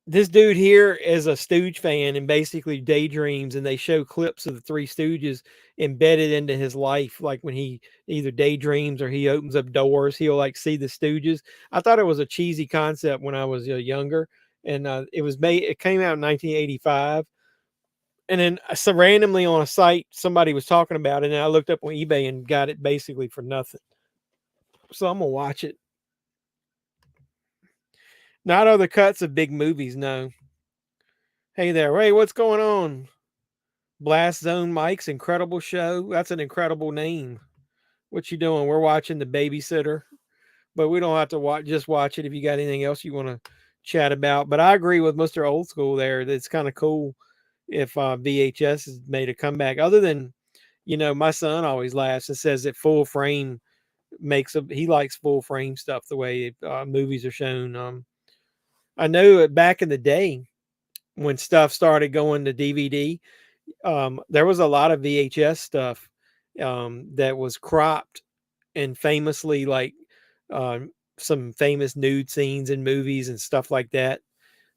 This dude here is a Stooge fan and basically daydreams, and they show clips of the Three Stooges embedded into his life. Like when he either daydreams or he opens up doors, he'll like see the Stooges. I thought it was a cheesy concept when I was younger, and it was made. It came out in 1985, and then so randomly on a site somebody was talking about it, and I looked up on eBay and got it basically for nothing. So I'm gonna watch it. Not other cuts of big movies, no. Hey there, Ray, what's going on? Blast Zone Mike's incredible show. That's an incredible name. What you doing? We're watching The Babysitter, but we don't have to watch. Just watch it if you got anything else you want to chat about. But I agree with Mr. Old School there. That it's kind of cool if VHS has made a comeback. Other than my son always laughs and says that full frame he likes full frame stuff the way movies are shown. I know back in the day when stuff started going to DVD, there was a lot of VHS stuff that was cropped and famously like um, some famous nude scenes in movies and stuff like that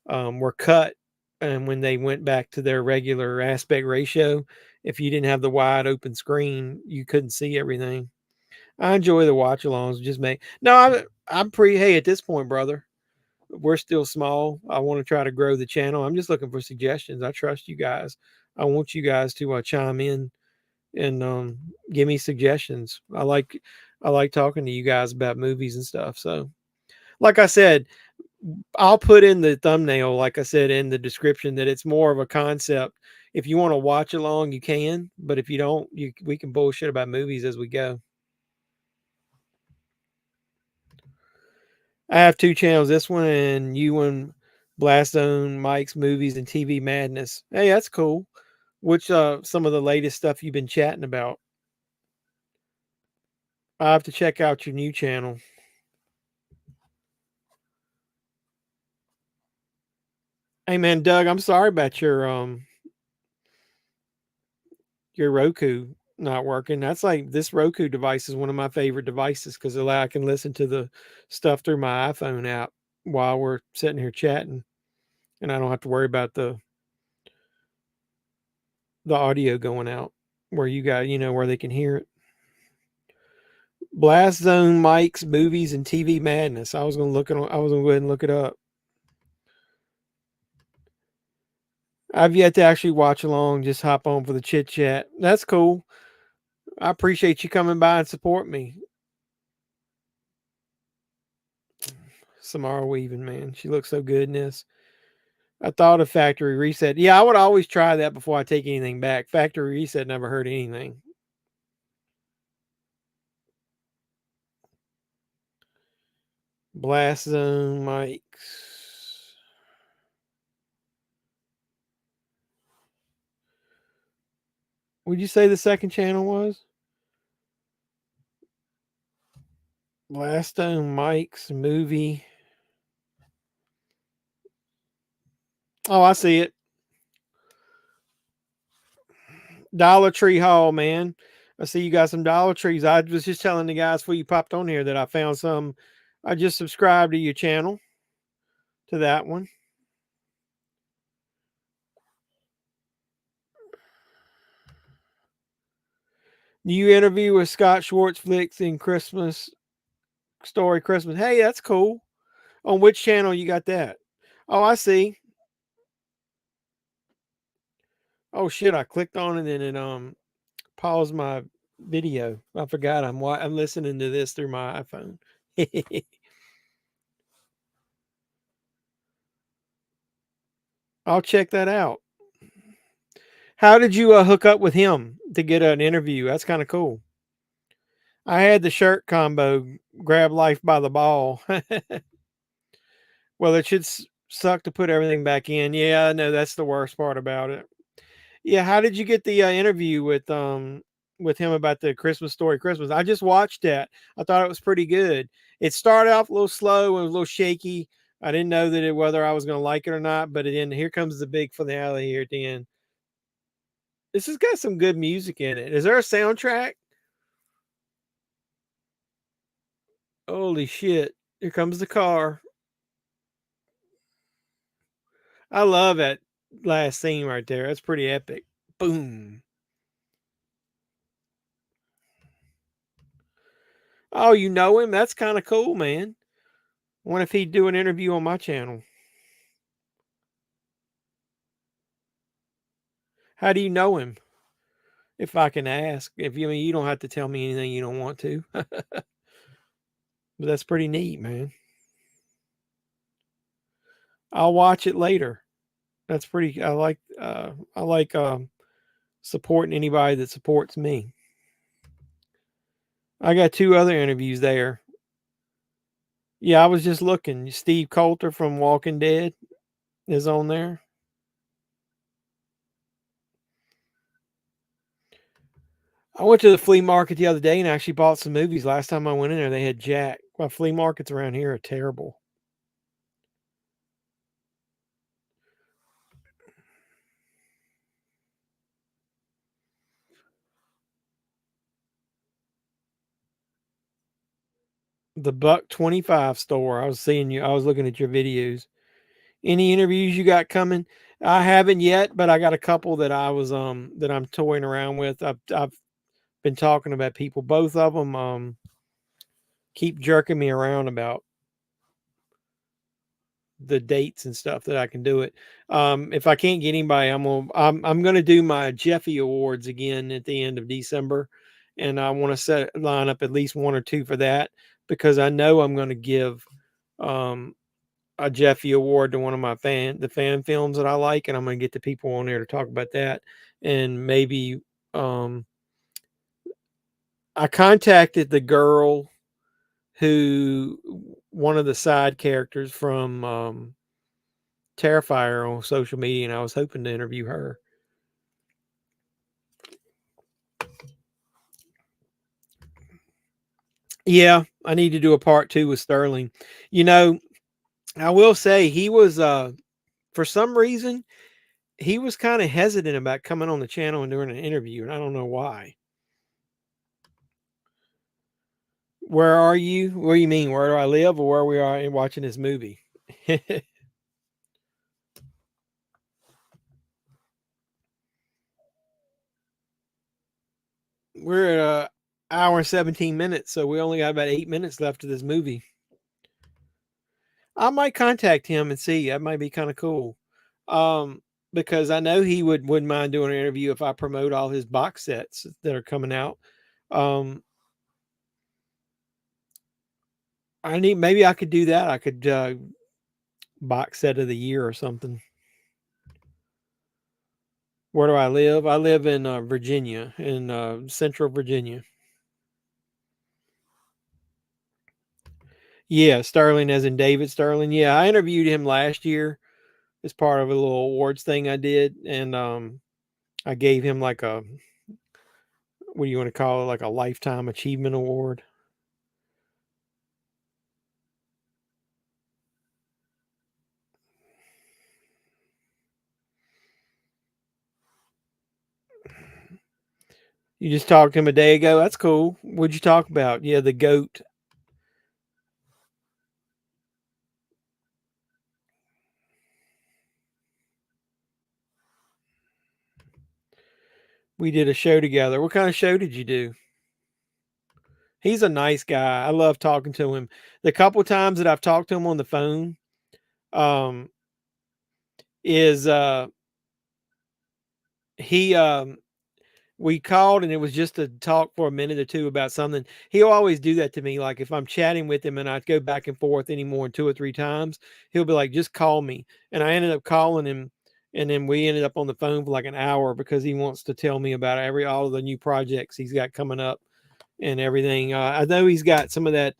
were cut. And when they went back to their regular aspect ratio, if you didn't have the wide open screen, you couldn't see everything. I enjoy the watch alongs. Just make no, I'm pretty. Hey, at this point, brother, we're still small. I want to try to grow the channel. I'm just looking for suggestions. I trust you guys. I want you guys to chime in and give me suggestions. I like talking to you guys about movies and stuff. So, like I said, I'll put in the thumbnail, like I said in the description, that it's more of a concept. If you want to watch along, you can. But if you don't, we can bullshit about movies as we go. I have two channels. This one and you and Blast Zone, Mike's Movies and TV Madness. Hey, that's cool. Which some of the latest stuff you've been chatting about? I have to check out your new channel. Hey man, Doug, I'm sorry about your Roku not working. That's like this Roku device is one of my favorite devices because I can listen to the stuff through my iPhone app while we're sitting here chatting, and I don't have to worry about the audio going out where you got where they can hear it. Blast Zone, Mike's Movies and TV Madness. I was gonna look it. I was gonna go ahead and look it up. I've yet to actually watch along. Just hop on for the chit chat. That's cool. I appreciate you coming by and support me. Samara Weaving, man, she looks so good in this. I thought of Factory Reset. Yeah, I would always try that before I take anything back. Factory Reset never hurt anything. Blast Zone mics. Would you say the second channel was? Blast Zone mics movie. Oh, I see it. Dollar Tree haul, man. I see you got some Dollar Trees. I was just telling the guys before you popped on here that I found some. I just subscribed to your channel, to that one. You interview with Scott Schwartz Flicks in Christmas Story Christmas. Hey, that's cool. On which channel you got that? Oh, I see. Oh shit, I clicked on it and it paused my video. I forgot I'm listening to this through my iPhone. I'll check that out. How did you hook up with him to get an interview? That's kind of cool. I had the shirt combo, grab life by the ball. Well, it should suck to put everything back in. Yeah, no, that's the worst part about it. Yeah, how did you get the interview with him about the Christmas Story Christmas? I just watched that. I thought it was pretty good. It started off a little slow and a little shaky. I didn't know whether I was going to like it or not, but then here comes the big finale here at the end. This has got some good music in it. Is there a soundtrack? Holy shit. Here comes the car. I love that last scene right there. That's pretty epic. Boom. Oh, you know him? That's kind of cool, man. What if he'd do an interview on my channel? How do you know him? If I can ask. If you I mean you don't have to tell me anything you don't want to. But that's pretty neat, man. I'll watch it later. That's pretty I like supporting anybody that supports me. I got two other interviews there. Yeah, I was just looking. Steve Coulter from Walking Dead is on there. I went to the flea market the other day and actually bought some movies. Last time I went in there, they had Jack. My flea markets around here are terrible. The Buck 25 store. I was seeing you. I was looking at your videos. Any interviews you got coming? I haven't yet, but I got a couple that I was that I'm toying around with. I've been talking about people. Both of them keep jerking me around about the dates and stuff that I can do it. If I can't get anybody, I'm gonna do my Jeffy Awards again at the end of December, and I want to line up at least one or two for that because I know I'm going to give um, a Jeffy Award to one of my fan films that I like, and I'm going to get the people on there to talk about that, and maybe um, I contacted the girl who one of the side characters from Terrifier on social media, and I was hoping to interview her. Yeah, I need to do a part two with Sterling. You know, I will say he was for some reason he was kind of hesitant about coming on the channel and doing an interview, and I don't know why. Where are you? What do you mean? Where do I live, or where we are in watching this movie? We're at hour and 17 minutes, so we only got about 8 minutes left of this movie. I might contact him and see. That might be kind of cool. Because I know he wouldn't mind doing an interview if I promote all his box sets that are coming out. Um, maybe I could do that. I could box set of the year or something. Where do I live? I live in Virginia, in Central Virginia. Yeah, Sterling, as in David Sterling. Yeah, I interviewed him last year as part of a little awards thing I did, and I gave him like a what do you want to call it, like a lifetime achievement award. You just talked to him a day ago. That's cool. What'd you talk about? Yeah, the goat. We did a show together. What kind of show did you do? He's a nice guy. I love talking to him. The couple times that I've talked to him on the phone, um, is he we called and it was just to talk for a minute or two about something. He'll always do that to me. Like if I'm chatting with him and I go back and forth anymore 2 or 3 times, he'll be like, just call me. And I ended up calling him and then we ended up on the phone for like an hour because he wants to tell me about all of the new projects he's got coming up and everything. I know he's got some of that.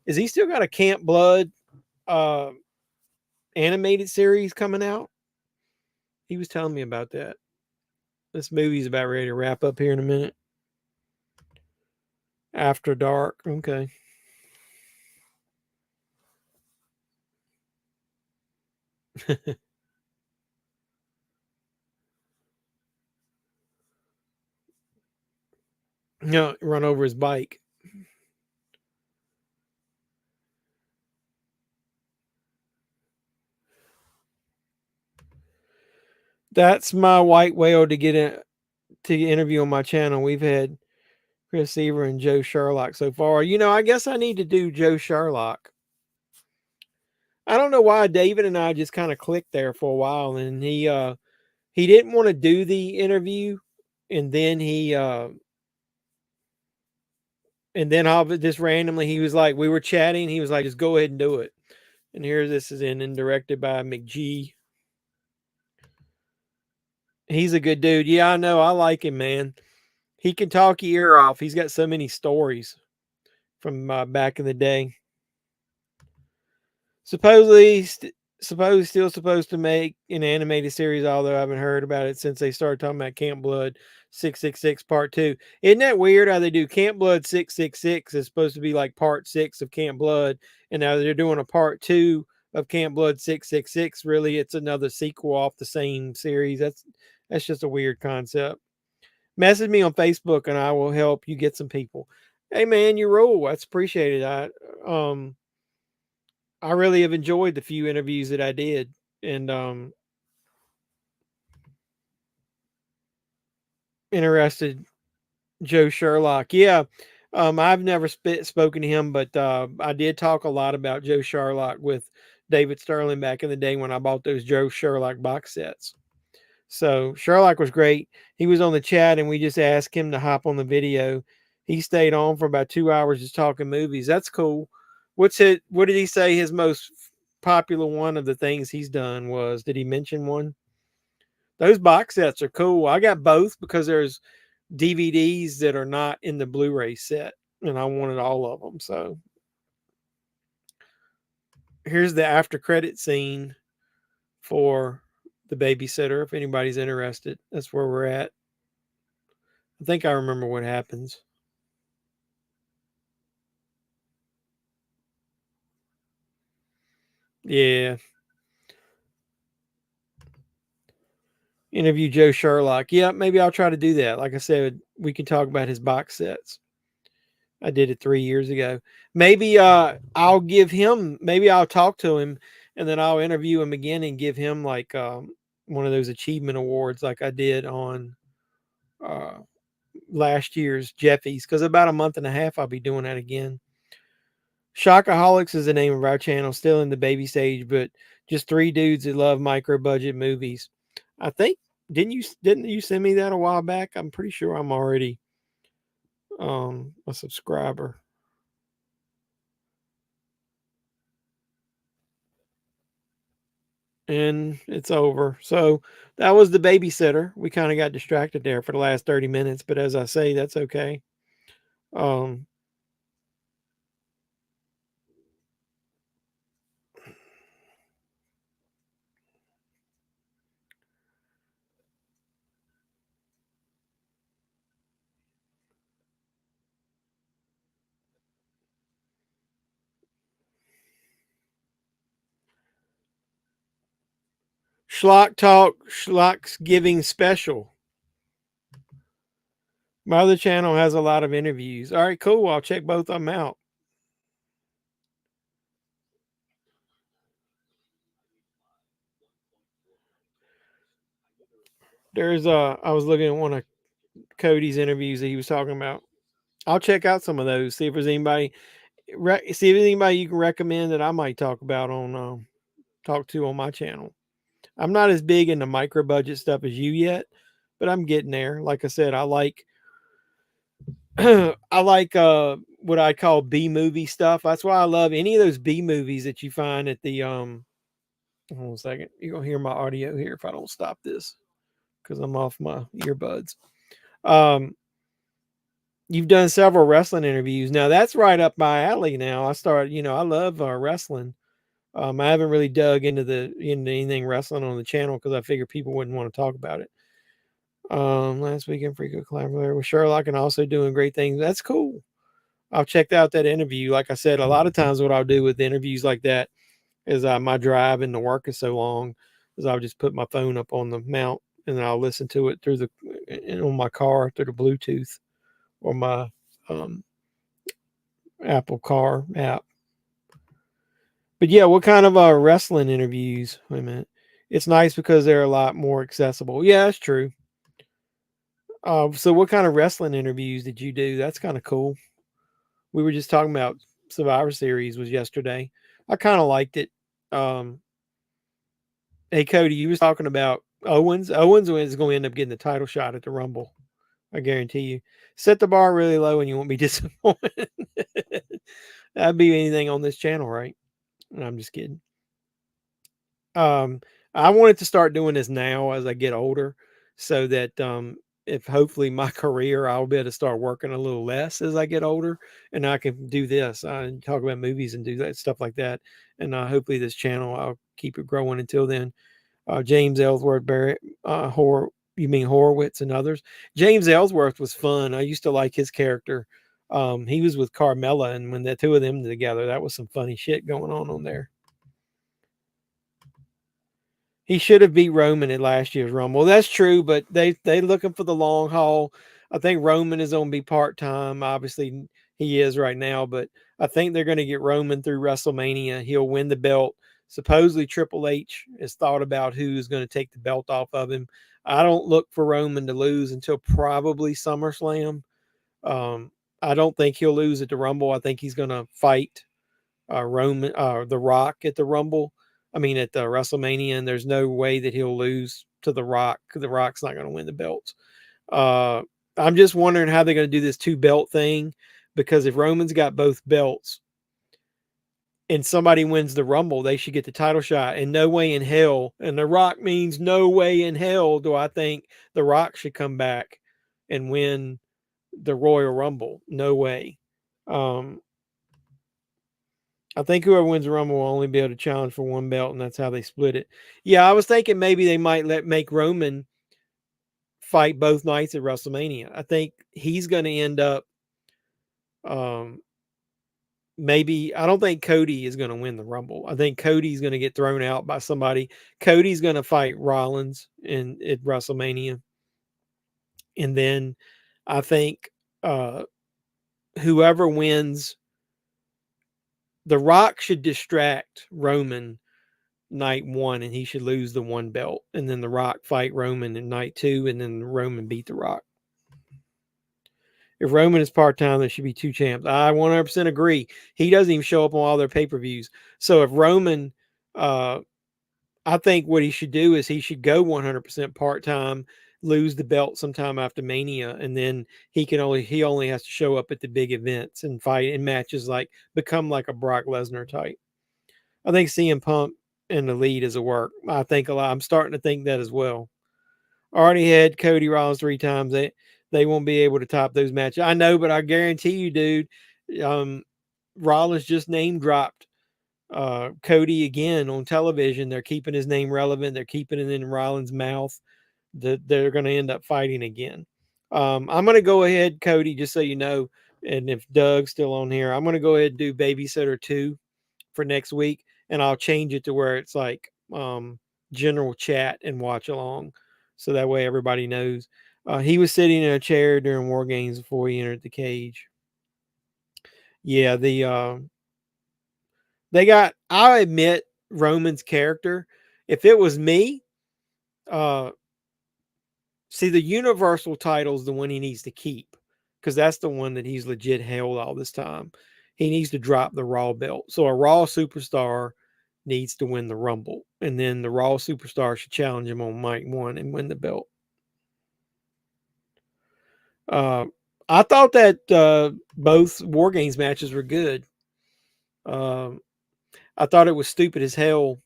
Is he still got a Camp Blood uh, animated series coming out? He was telling me about that. This movie's about ready to wrap up here in a minute. After dark. Okay. No, run over his bike. That's my white whale to get in, to interview on my channel. We've had Chris Seaver and Joe Sherlock so far. I guess I need to do Joe Sherlock. I don't know why David and I just kind of clicked there for a while, and he didn't want to do the interview, and then all just randomly he was like, we were chatting, he was like, just go ahead and do it. And here this is in and directed by McGee. He's a good dude. Yeah, I know. I like him, man. He can talk your ear off. He's got so many stories from back in the day. Supposedly, still supposed to make an animated series, although I haven't heard about it since they started talking about Camp Blood 666 Part 2. Isn't that weird how they do Camp Blood 666 is supposed to be like Part 6 of Camp Blood, and now they're doing a Part 2 of Camp Blood 666. Really, it's another sequel off the same series. That's just a weird concept. Message me on Facebook and I will help you get some people. Hey man, you rule. That's appreciated. I really have enjoyed the few interviews that I did, and interested Joe Sherlock. Yeah, I've never spoken to him, but I did talk a lot about Joe Sherlock with David Sterling back in the day when I bought those Joe Sherlock box sets. So Sherlock was great. He was on the chat, and we just asked him to hop on the video. He stayed on for about 2 hours just talking movies. That's cool. What did he say his most popular one of the things he's done was? Did he mention one? Those box sets are cool. I got both because there's DVDs that are not in the Blu-ray set, and I wanted all of them. So here's the after credit scene for The Babysitter. If anybody's interested, that's where we're at. I think I remember what happens. Yeah. Interview Joe Sherlock. Yeah, maybe I'll try to do that. Like I said, we can talk about his box sets. I did it 3 years ago. Maybe I'll give him, maybe I'll talk to him and then I'll interview him again and give him like one of those achievement awards like I did on uh, last year's Jeffies, because about a month and a half I'll be doing that again. Shockaholics is the name of our channel, still in the baby stage, but just three dudes that love micro budget movies. I think didn't you send me that a while back? I'm pretty sure I'm already a subscriber. And it's over. So that was The Babysitter. We kind of got distracted there for the last 30 minutes, but as I say, that's okay. Um Schlock Talk, Schlock's Giving Special. My other channel has a lot of interviews. All right, cool. I'll check both of them out. I was looking at one of Cody's interviews that he was talking about. I'll check out some of those. See if there's anybody. See if there's anybody you can recommend that I might talk about talk to on my channel. I'm not as big into micro budget stuff as you yet, but I'm getting there. Like I said, I like I like what I call B movie stuff. That's why I love any of those B movies that you find at the hold on a second. You're gonna hear my audio here if I don't stop this because I'm off my earbuds. Um you've done several wrestling interviews. Now that's right up my alley now. I love wrestling. I haven't really dug into anything wrestling on the channel because I figured people wouldn't want to talk about it. Last weekend, frequent collaborator with Sherlock and also doing great things. That's cool. I've checked out that interview. Like I said, a lot of times what I'll do with interviews like that is my drive into work is so long, is I'll just put my phone up on the mount and then I'll listen to it through on my car through the Bluetooth or my um, Apple Car app. But yeah, what kind of wrestling interviews? Wait a minute. It's nice because they're a lot more accessible. Yeah, that's true. So what kind of wrestling interviews did you do? That's kind of cool. We were just talking about Survivor Series was yesterday. I kind of liked it. Um, hey Cody, you was talking about Owens. Owens is going to end up getting the title shot at the Rumble. I guarantee you. Set the bar really low and you won't be disappointed. That'd be anything on this channel, right? No, I'm just kidding. I wanted to start doing this now as I get older, so that if hopefully my career, I'll be able to start working a little less as I get older, and I can do this and talk about movies and do that stuff like that. And hopefully this channel, I'll keep it growing until then. James Ellsworth Barrett, you mean Horowitz and others? James Ellsworth was fun. I used to like his character. He was with Carmella, and when the two of them together, that was some funny shit going on there. He should have beat Roman at last year's Rumble. That's true, but they looking for the long haul. I think Roman is going to be part time. Obviously, he is right now, but I think they're going to get Roman through WrestleMania. He'll win the belt. Supposedly, Triple H has thought about who's going to take the belt off of him. I don't look for Roman to lose until probably SummerSlam. I don't think he'll lose at the Rumble. I think he's going to fight Roman, The Rock at the Rumble. I mean, at the WrestleMania, and there's no way that he'll lose to The Rock. The Rock's not going to win the belts. I'm just wondering how they're going to do this 2-belt thing, because if Roman's got both belts and somebody wins the Rumble, they should get the title shot. And no way in hell, and The Rock means no way in hell do I think The Rock should come back and win the Royal Rumble. No way. I think whoever wins the Rumble will only be able to challenge for one belt, and that's how they split it. Yeah, I was thinking maybe they might make Roman fight both nights at WrestleMania. I think he's going to end up. Maybe I don't think Cody is going to win the Rumble. I think Cody's going to get thrown out by somebody. Cody's going to fight Rollins at WrestleMania, and then I think whoever wins, The Rock should distract Roman night 1, and he should lose the 1 belt, and then The Rock fight Roman in night 2, and then Roman beat The Rock. If Roman is part-time, there should be 2 champs. I 100% agree. He doesn't even show up on all their pay-per-views. So if Roman, I think what he should do is he should go 100% part-time, lose the belt sometime after Mania, and then he only has to show up at the big events and fight in matches, like become like a Brock Lesnar type. I think CM Punk in the lead is a work. I think a lot. I'm starting to think that as well. Already had Cody Rollins 3 times. They won't be able to top those matches. I know, but I guarantee you, dude, Rollins just name dropped Cody again on television. They're keeping his name relevant. They're keeping it in Rollins' mouth. They're going to end up fighting again. I'm going to go ahead, Cody, just so you know, and if Doug's still on here, I'm going to go ahead and do Babysitter 2 for next week, and I'll change it to where it's like general chat and watch along, so that way everybody knows. He was sitting in a chair during War Games before he entered the cage. Yeah, they got. I admit Roman's character. If it was me, see, the Universal title is the one he needs to keep, because that's the one that he's legit held all this time. He needs to drop the Raw belt. So a Raw superstar needs to win the Rumble, and then the Raw superstar should challenge him on Night 1 and win the belt. I thought that both War Games matches were good. I thought it was stupid as hell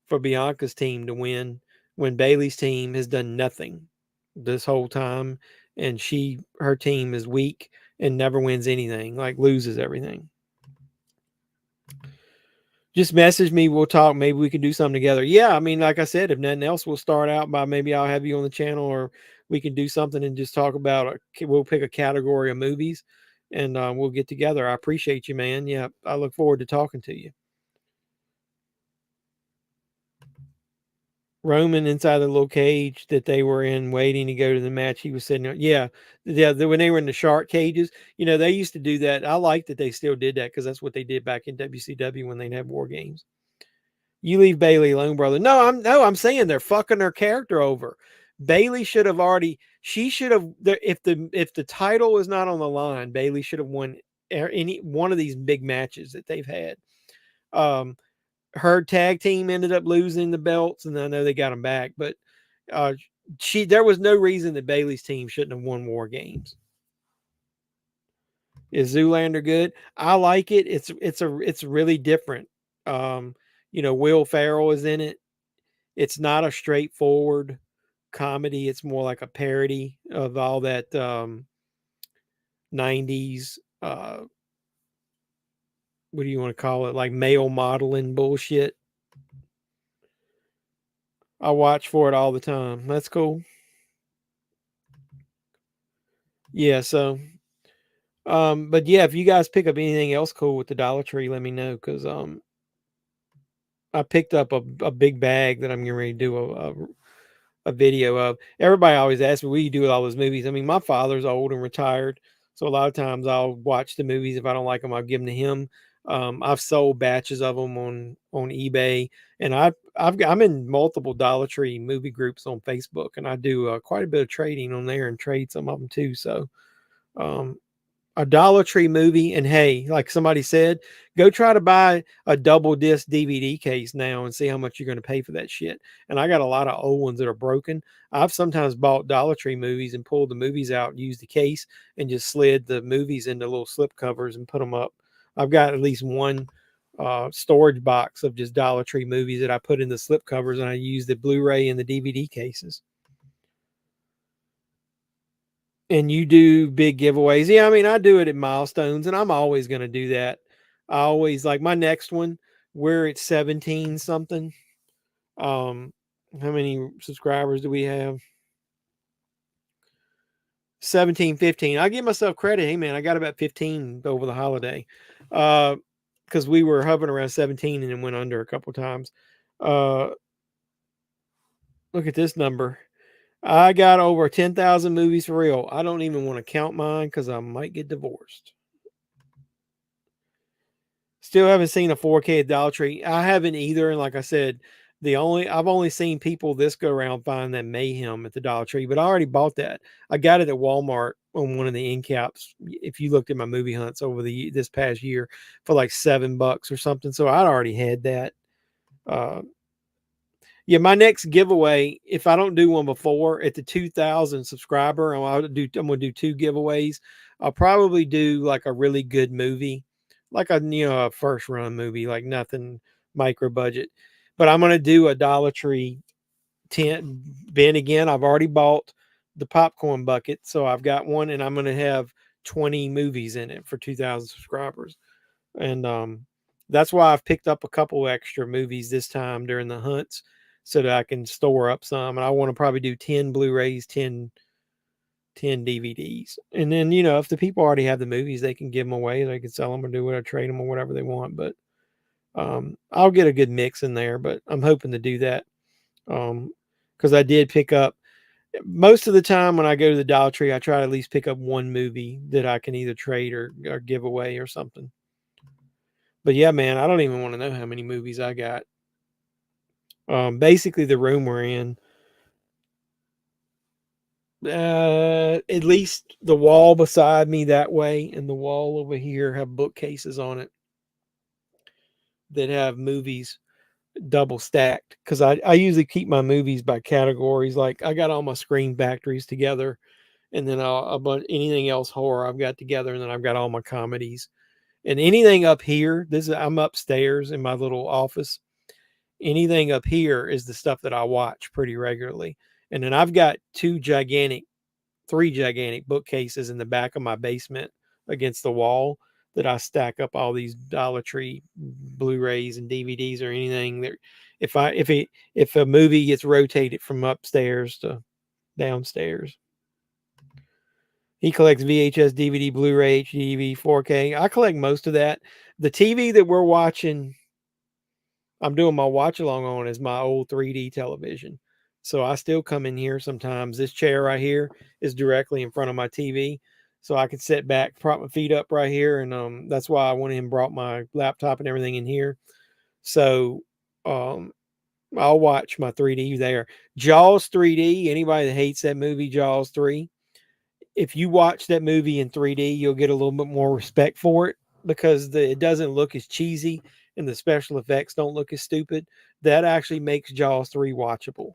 for Bianca's team to win when Bayley's team has done nothing this whole time, and her team is weak and never wins anything, like loses everything. Just message me. We'll talk. Maybe we can do something together. Yeah, I mean, like I said, if nothing else, we'll start out by maybe I'll have you on the channel, or we can do something and just talk about we'll pick a category of movies, and we'll get together. I appreciate you, man. Yeah, I look forward to talking to you. Roman inside the little cage that they were in, waiting to go to the match. He was sitting there. Yeah. When they were in the shark cages, they used to do that. I like that they still did that, because that's what they did back in WCW when they had War Games. You leave Bailey alone, brother. I'm saying they're fucking her character over. Bailey should have already. She should have. If the title is not on the line, Bailey should have won any one of these big matches that they've had. Um, her tag team ended up losing the belts, and I know they got them back, but uh, there was no reason that Bailey's team shouldn't have won War Games. Is Zoolander good? I like it. It's really different. Will Ferrell is in it. It's not a straightforward comedy. It's more like a parody of all that 90s what do you want to call it? Like male modeling bullshit. I watch for it all the time. That's cool. Yeah, so but yeah, if you guys pick up anything else cool with the Dollar Tree, let me know, because I picked up a big bag that I'm getting ready to do a video of. Everybody always asks me, what do you do with all those movies? I mean, my father's old and retired, so a lot of times I'll watch the movies. If I don't like them, I'll give them to him. I've sold batches of them on eBay, and I'm in multiple Dollar Tree movie groups on Facebook, and I do quite a bit of trading on there and trade some of them too. So um, a Dollar Tree movie, and hey, like somebody said, go try to buy a double disc DVD case now and see how much you're going to pay for that shit. And I got a lot of old ones that are broken. I've sometimes bought Dollar Tree movies and pulled the movies out, used the case, and just slid the movies into little slip covers and put them up. I've got at least one storage box of just Dollar Tree movies that I put in the slip covers, and I use the Blu-ray and the DVD cases. And you do big giveaways. Yeah, I mean, I do it at milestones, and I'm always going to do that. I always like my next one. We're at 17 something. How many subscribers do we have? 17, 15. I give myself credit. Hey man, I got about 15 over the holiday. Because we were hovering around 17 and then went under a couple times. Look at this number. I got over 10,000 movies for real. I don't even want to count mine because I might get divorced. Still haven't seen a 4K at Dollar Tree. I haven't either. And like I said, I've only seen people this go around find that Mayhem at the Dollar Tree, but I already bought that. I got it at Walmart on one of the end caps. If you looked at my movie hunts over this past year for like $7 or something. So I'd already had that. Uh, yeah, my next giveaway, if I don't do one before at the 2,000 subscriber, I'm gonna do two giveaways. I'll probably do like a really good movie, like a first run movie, like nothing micro budget. But I'm gonna do a Dollar Tree tent bin again. I've already bought the popcorn bucket, so I've got one, and I'm gonna have 20 movies in it for 2,000 subscribers, and that's why I've picked up a couple extra movies this time during the hunts so that I can store up some. And I want to probably do 10 Blu-rays, 10 DVDs. And then, if the people already have the movies, they can give them away. They can sell them or do whatever, trade them or whatever they want. But I'll get a good mix in there, but I'm hoping to do that. Because I did pick up, most of the time when I go to the Dollar Tree, I try to at least pick up one movie that I can either trade or give away or something. But yeah, man, I don't even want to know how many movies I got. Basically, the room we're in, at least the wall beside me that way and the wall over here have bookcases on it that have movies double stacked. Because I usually keep my movies by categories. Like I got all my Screen Factories together, and then anything else horror I've got together, and then I've got all my comedies. And anything up here, I'm upstairs in my little office. Anything up here is the stuff that I watch pretty regularly. And then I've got three gigantic bookcases in the back of my basement against the wall that I stack up all these Dollar Tree Blu-rays and DVDs or anything that if a movie gets rotated from upstairs to downstairs. He collects VHS, DVD, Blu-ray, HD, 4K. I collect most of that. The TV that we're watching, I'm doing my watch along on, is my old 3D television. So I still come in here sometimes. This chair right here is directly in front of my TV. So I can sit back, prop my feet up right here. And that's why I went in and brought my laptop and everything in here. So Um, I'll watch my 3D there. Jaws 3D. Anybody that hates that movie, Jaws 3, if you watch that movie in 3D, you'll get a little bit more respect for it because it doesn't look as cheesy and the special effects don't look as stupid. That actually makes Jaws 3 watchable.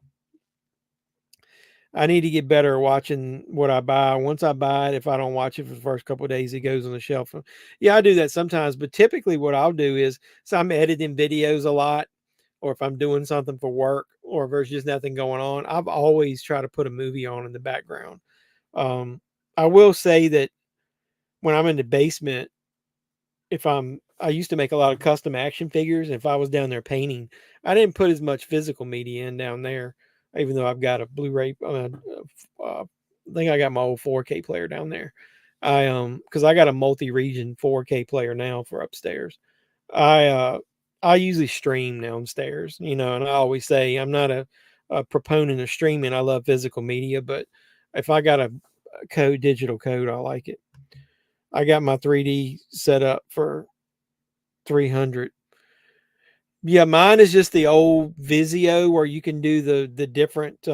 I need to get better at watching what I buy. Once I buy it, if I don't watch it for the first couple of days, it goes on the shelf. Yeah, I do that sometimes, but typically what I'll do is, so I'm editing videos a lot, or if I'm doing something for work, or if there's just nothing going on, I've always try to put a movie on in the background. Um, I will say that when I'm in the basement, I used to make a lot of custom action figures. And if I was down there painting, I didn't put as much physical media in down there, even though I've got a Blu-ray. I think I got my old 4K player down there. Because I got a multi-region 4K player now for upstairs. I uh, I usually stream downstairs, and I always say I'm not a proponent of streaming. I love physical media, but if I got a digital code, I like it. I got my 3D set up for 300. Yeah, mine is just the old Vizio where you can do the different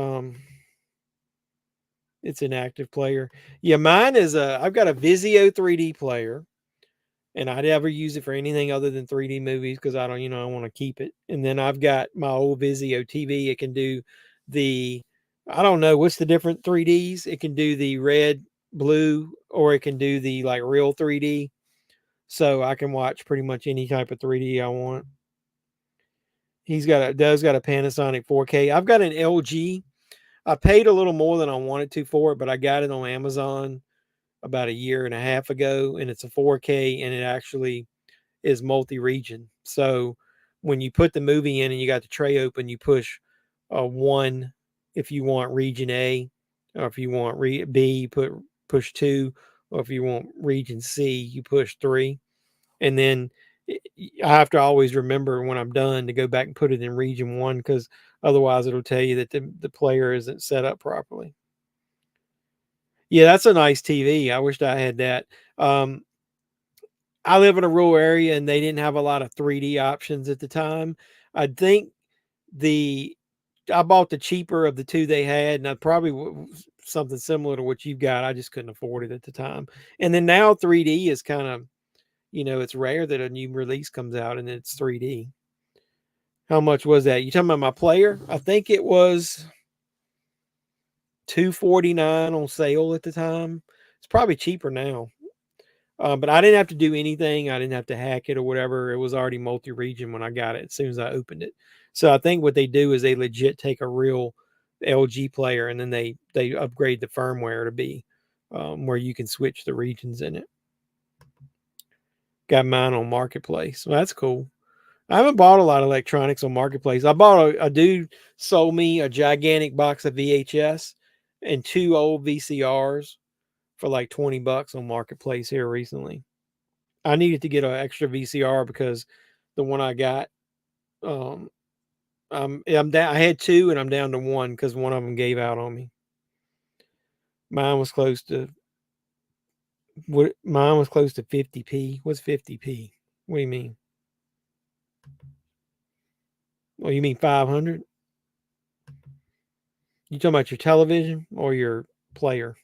it's an active player. Yeah, mine is I've got a Vizio 3D player and I never use it for anything other than 3D movies because I don't, I want to keep it. And then I've got my old Vizio TV. It can do the I don't know what's the different 3Ds. It can do the red, blue, or it can do the like real 3D. So I can watch pretty much any type of 3D I want. Does got a Panasonic 4K. I've got an LG. I paid a little more than I wanted to for it, but I got it on Amazon about a year and a half ago, and it's a 4K, and it actually is multi-region. So when you put the movie in and you got the tray open, you push one if you want region A, or if you want B, you push two, or if you want region C, you push three. And then I have to always remember when I'm done to go back and put it in region one because otherwise it'll tell you that the player isn't set up properly. Yeah, that's a nice TV. I wished I had that. I live in a rural area and they didn't have a lot of 3D options at the time. I think the I bought the cheaper of the two they had, and I probably something similar to what you've got. I just couldn't afford it at the time. And then now 3D is kind of, it's rare that a new release comes out and it's 3D. How much was that? You talking about my player? I think it was $249 on sale at the time. It's probably cheaper now. But I didn't have to do anything. I didn't have to hack it or whatever. It was already multi-region when I got it as soon as I opened it. So I think what they do is they legit take a real LG player and then they upgrade the firmware to be where you can switch the regions in it. Got mine on Marketplace. Well, that's cool. I haven't bought a lot of electronics on Marketplace. I bought a dude sold me a gigantic box of VHS and two old VCRs for like $20 on Marketplace here recently. I needed to get an extra VCR because the one I got, um, I'm down. I had two and I'm down to one because one of them gave out on me. Mine was close to Mine was close to 50p. What's 50p? What do you mean? Oh, you mean 500? You talking about your television or your player?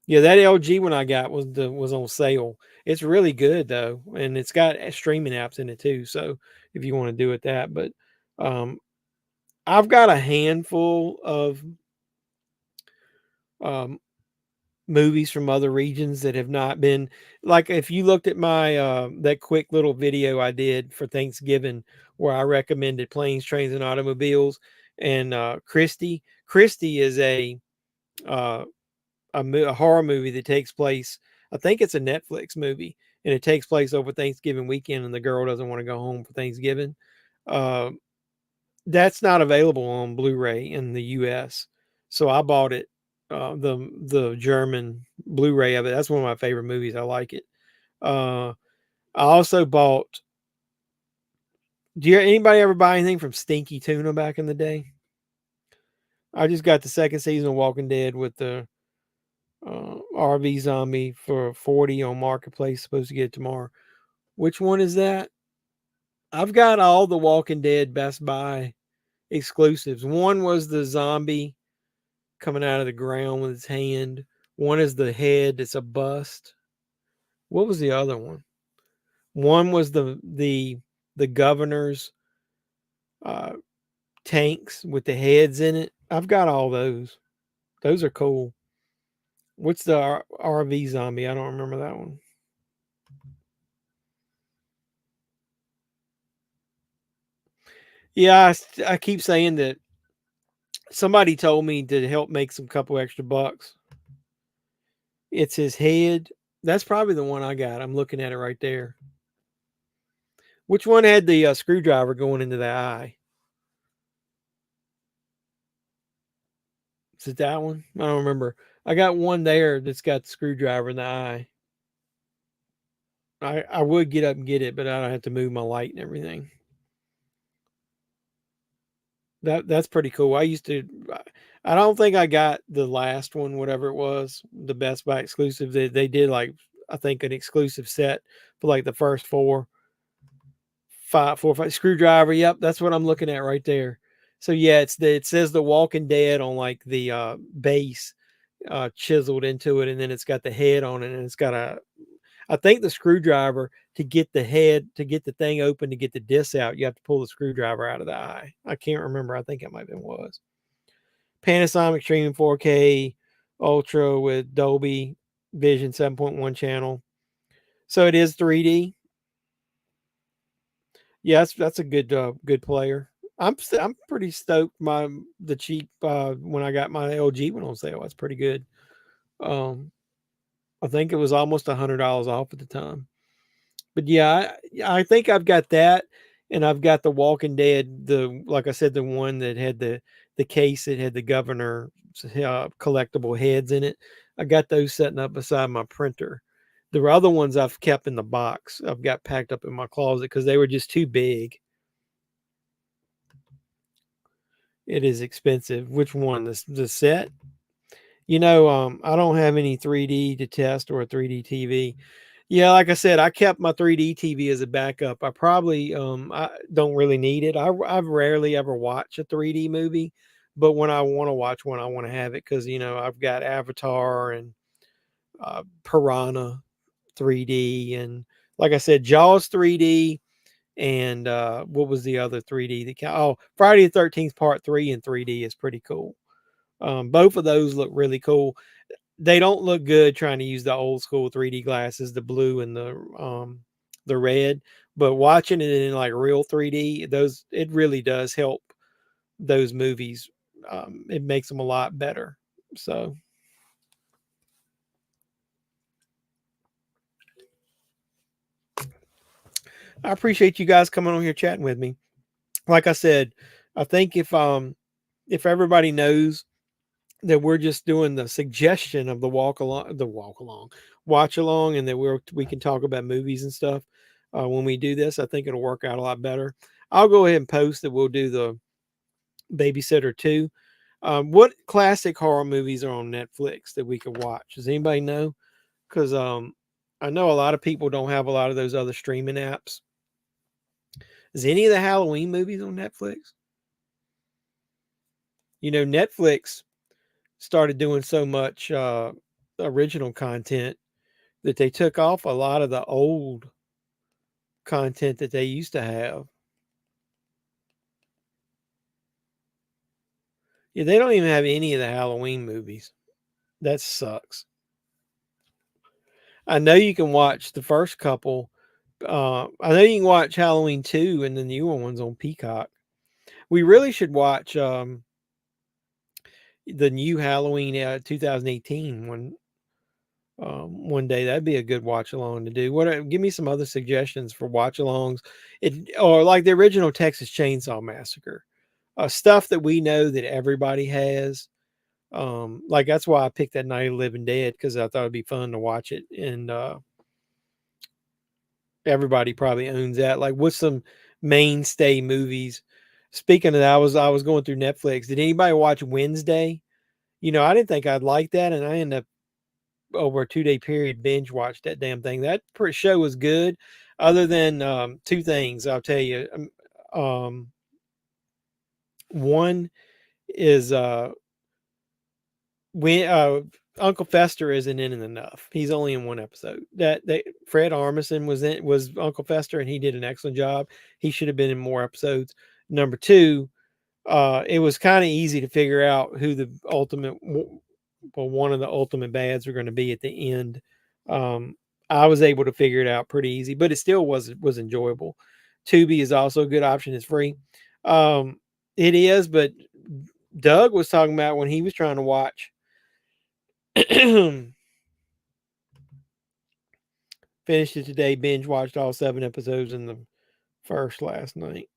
Yeah, that LG one I got was on sale. It's really good though, and it's got streaming apps in it too. So if you want to do it that, but um, I've got a handful of um, movies from other regions that have not been like if you looked at my that quick little video I did for Thanksgiving where I recommended Planes, Trains, and Automobiles and Christie is uh, a horror movie that takes place. I think it's a Netflix movie, and it takes place over Thanksgiving weekend, and the girl doesn't want to go home for Thanksgiving. Uh, that's not available on Blu-ray in the U.S., so I bought it. The German Blu-ray of it. That's one of my favorite movies. I like it. I also bought. Anybody ever buy anything from Stinky Tuna back in the day? I just got the second season of Walking Dead with the RV Zombie for 40 on Marketplace. Supposed to get it tomorrow. Which one is that? I've got all the Walking Dead Best Buy exclusives. One was the zombie coming out of the ground with his hand. One is the head. It's a bust. What was the other one? One was the governor's uh, tanks with the heads in it. I've got all those. Those are cool. What's the RV zombie? I don't remember that one. Yeah, I keep saying that somebody told me to help make some couple extra bucks. It's his head. That's probably the one I got. I'm looking at it right there. Which one had the screwdriver going into the eye? Is it that one? I don't remember. I got one there that's got the screwdriver in the eye. I would get up and get it, but I don't have to move my light and everything. That's pretty cool. I used to. I don't think I got the last one, whatever it was, the Best Buy exclusive. They did like I think an exclusive set for like the first four, five screwdriver. Yep, that's what I'm looking at right there. So yeah, it says The Walking Dead on like the base chiseled into it, and then it's got the head on it, and it's got I think the screwdriver to get the head to get the thing open to get the disc out, you have to pull the screwdriver out of the eye. I can't remember. I think it might have been was Panasonic Streaming 4K Ultra with Dolby Vision 7.1 channel. So it is 3D. Yes, that's a good player. I'm pretty stoked. The cheap when I got my LG went on sale. That's pretty good. Um, I think it was almost $100 off at the time. But yeah, I think I've got that, and I've got the Walking Dead. The like I said, the one that had the case that had the governor collectible heads in it. I got those setting up beside my printer. The other ones I've kept in the box. I've got packed up in my closet because they were just too big. It is expensive. Which one? The set? I don't have any 3D to test or a 3D TV. Yeah, like I said, I kept my 3D TV as a backup. I probably I don't really need it. I rarely ever watch a 3D movie, but when I want to watch one, I want to have it because I've got Avatar and Piranha 3D, and like I said, Jaws 3D, and what was the other 3D that Friday the 13th Part 3 in 3D is pretty cool. Both of those look really cool. They don't look good trying to use the old school 3D glasses, the blue and the red, but watching it in like real 3D, it really does help those movies. It makes them a lot better. So I appreciate you guys coming on here chatting with me. Like I said, I think if everybody knows that we're just doing the suggestion of the watch along, and that we can talk about movies and stuff when we do this. I think it'll work out a lot better. I'll go ahead and post that we'll do the Babysitter 2. What classic horror movies are on Netflix that we could watch? Does anybody know? Because I know a lot of people don't have a lot of those other streaming apps. Is any of the Halloween movies on Netflix? Netflix started doing so much original content that they took off a lot of the old content that they used to have. Yeah, they don't even have any of the Halloween movies. That sucks. I know you can watch the first couple. I know you can watch Halloween 2 and the newer ones on Peacock. We really should watch the new Halloween 2018 one day. That'd be a good watch along to do. Give me some other suggestions for watch alongs, or like the original Texas Chainsaw Massacre, stuff that we know that everybody has. Like that's why I picked that Night of the Living Dead, because I thought it'd be fun to watch it, and everybody probably owns that. Like, what's some mainstay movies? Speaking of that, I was going through Netflix. Did anybody watch Wednesday? I didn't think I'd like that, and I ended up over a 2-day period binge watched that damn thing. That show was good. other than two things, I'll tell you. One is when Uncle Fester isn't in it enough. He's only in one episode. That Fred Armisen was Uncle Fester, and he did an excellent job. He should have been in more episodes. Number two, it was kind of easy to figure out who the ultimate, well, one of the ultimate bads were going to be at the end. I was able to figure it out pretty easy, but it still was enjoyable. Tubi is also a good option. It's free. It is, but Doug was talking about when he was trying to watch. Finished it today. Binge watched all 7 episodes in the first last night.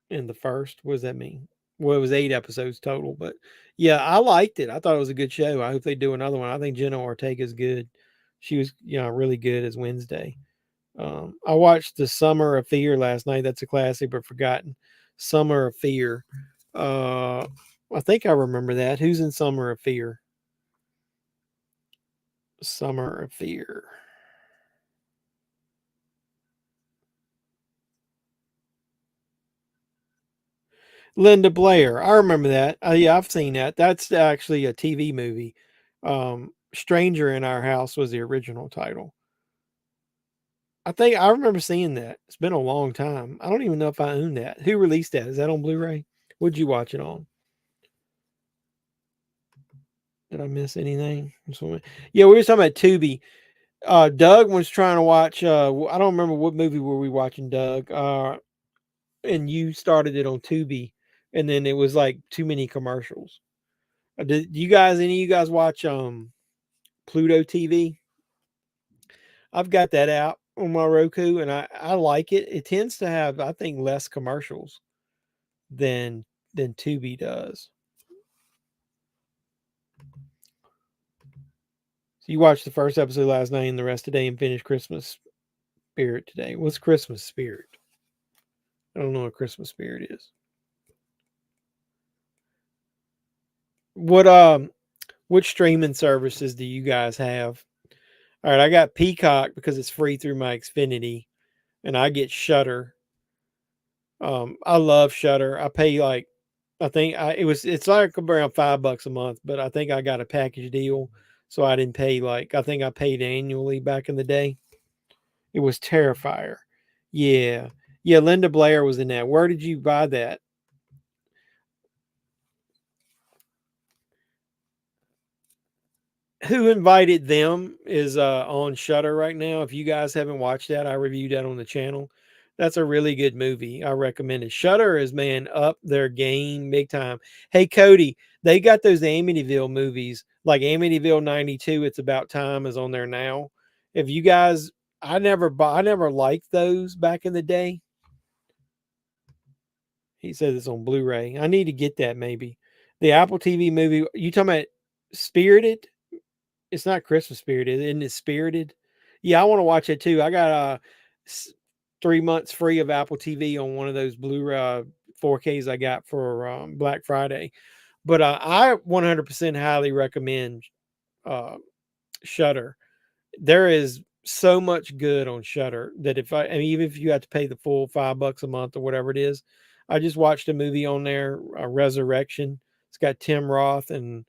In the first, what does that mean? Well, it was 8 episodes total, but yeah, I liked it. I thought it was a good show. I hope they do another one. I think Jenna Ortega is good. She was, really good as Wednesday. I watched The Summer of Fear last night. That's a classic but forgotten. Summer of Fear. I think I remember that. Who's in Summer of Fear? Summer of Fear. Linda Blair. I remember that. Yeah, I've seen that. That's actually a TV movie. Stranger in Our House was the original title. I think I remember seeing that. It's been a long time. I don't even know if I own that. Who released that? Is that on Blu-ray? What'd you watch it on? Did I miss anything? Yeah, we were talking about Tubi. Doug was trying to watch. I don't remember what movie were we watching, Doug. And you started it on Tubi, and then it was like too many commercials. Did you guys? Any of you guys watch Pluto TV? I've got that out on my Roku, and I like it. It tends to have, I think, less commercials than Tubi does. So you watched the first episode last night and the rest today, and finished Christmas Spirit today. What's Christmas Spirit? I don't know what Christmas Spirit is. What streaming services do you guys have? All right, I got Peacock because it's free through my Xfinity, and I get Shutter. I love Shutter. I pay like, I think it's like around $5 a month, but I think I got a package deal, so I didn't pay like, I think I paid annually back in the day. It was Terrifier. Yeah, yeah. Linda Blair was in that. Where did you buy that? Who Invited Them is on Shutter right now. If you guys haven't watched that, I reviewed that on the channel. That's a really good movie. I recommend it. Shutter is, man, up their game big time. Hey Cody, they got those Amityville movies, like Amityville 92, It's About Time is on there now. If you guys, I never liked those back in the day. He says it's on Blu-ray. I need to get that maybe. The Apple TV movie, you talking about Spirited? It's not Christmas Spirit, isn't it? Spirited. Yeah, I want to watch it too. I got 3 months free of Apple TV on one of those Blu-ray 4Ks I got for Black Friday. But I 100% highly recommend uh, Shutter. There is so much good on Shutter that I mean, even if you have to pay the full $5 a month or whatever it is, I just watched a movie on there, Resurrection. It's got Tim Roth and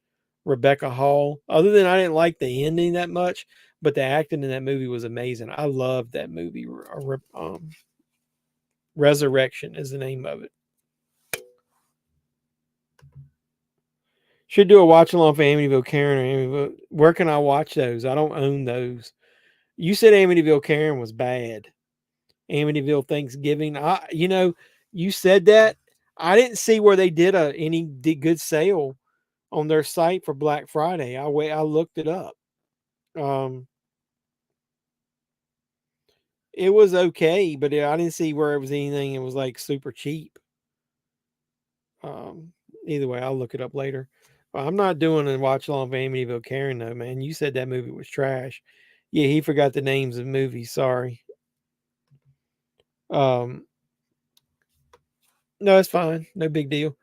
Rebecca Hall. Other than I didn't like the ending that much, but the acting in that movie was amazing. I loved that movie. Resurrection is the name of it. Should do a watch along for Amityville Karen or Amityville. Where can I watch those? I don't own those. You said Amityville Karen was bad. Amityville Thanksgiving. You said that. I didn't see where they did any good sale on their site for Black Friday. I looked it up. Um, it was okay, but I didn't see where it was anything. It was like super cheap. Um, Either way, I'll look it up later. I'm not doing a watch along for Amityville Karen though, man. You said that movie was trash. Yeah, he forgot the names of movies. Sorry. Um, no, it's fine. No big deal.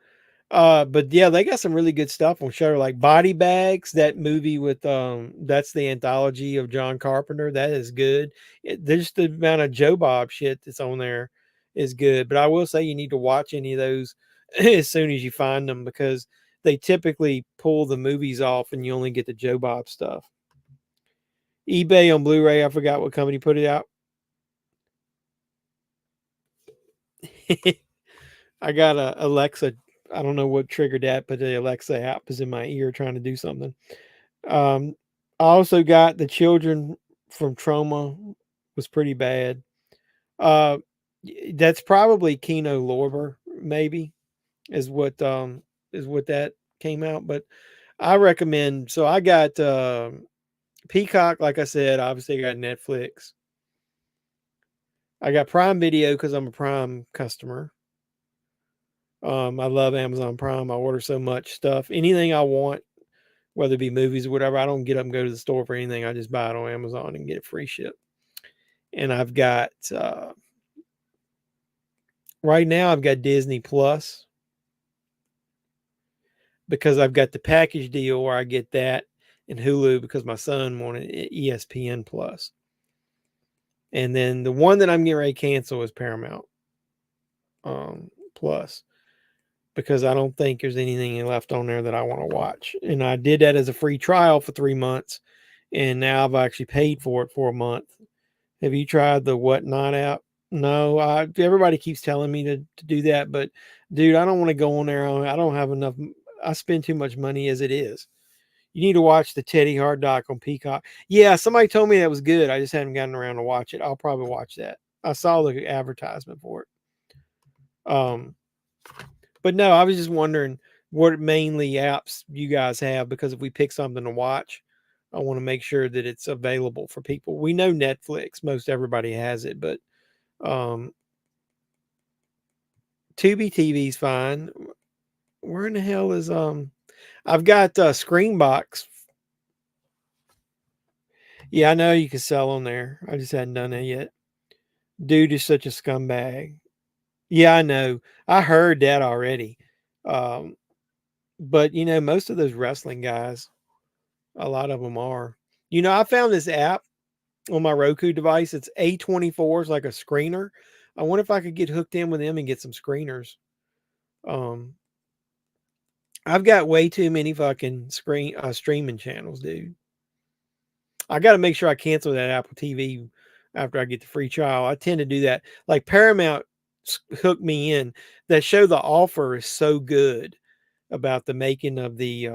But yeah, they got some really good stuff on Shudder, like Body Bags, that movie with that's the anthology of John Carpenter. That is good. There's the amount of Joe Bob shit that's on there is good. But I will say you need to watch any of those as soon as you find them, because they typically pull the movies off and you only get the Joe Bob stuff. eBay on Blu-ray, I forgot what company put it out. I got a Alexa. I don't know what triggered that, but the Alexa app is in my ear trying to do something. Um, I also got The Children from Trauma, was pretty bad. Uh, that's probably Kino Lorber, maybe is what that came out. But I recommend. So I got Peacock, like I said. Obviously, I got Netflix. I got Prime Video because I'm a Prime customer. I love Amazon Prime. I order so much stuff. Anything I want, whether it be movies or whatever, I don't get up and go to the store for anything. I just buy it on Amazon and get it free ship. And I've got right now I've got Disney Plus, because I've got the package deal where I get that and Hulu because my son wanted ESPN Plus. And then the one that I'm getting ready to cancel is Paramount Plus, because I don't think there's anything left on there that I want to watch. And I did that as a free trial for 3 months, and now I've actually paid for it for a month. Have you tried the Whatnot app? No, everybody keeps telling me to do that, but dude, I don't want to go on there. I don't have enough. I spend too much money as it is. You need to watch the Teddy Hard doc on Peacock. Yeah, somebody told me that was good. I just haven't gotten around to watch it. I'll probably watch that. I saw the advertisement for it. But no, I was just wondering what mainly apps you guys have, because if we pick something to watch, I want to make sure that it's available for people. We know Netflix, most everybody has it, but um, Tubi TV's fine. Where in the hell is I've got Screenbox. Yeah, I know you can sell on there. I just hadn't done that yet. Dude is such a scumbag. Yeah, I know. I heard that already. Um, but most of those wrestling guys, a lot of them are. I found this app on my Roku device. It's A24. It's like a screener. I wonder if I could get hooked in with them and get some screeners. Um, I've got way too many fucking streaming channels, dude. I got to make sure I cancel that Apple TV after I get the free trial. I tend to do that. Like Paramount hooked me in. That show, The Offer, is so good about the making of the.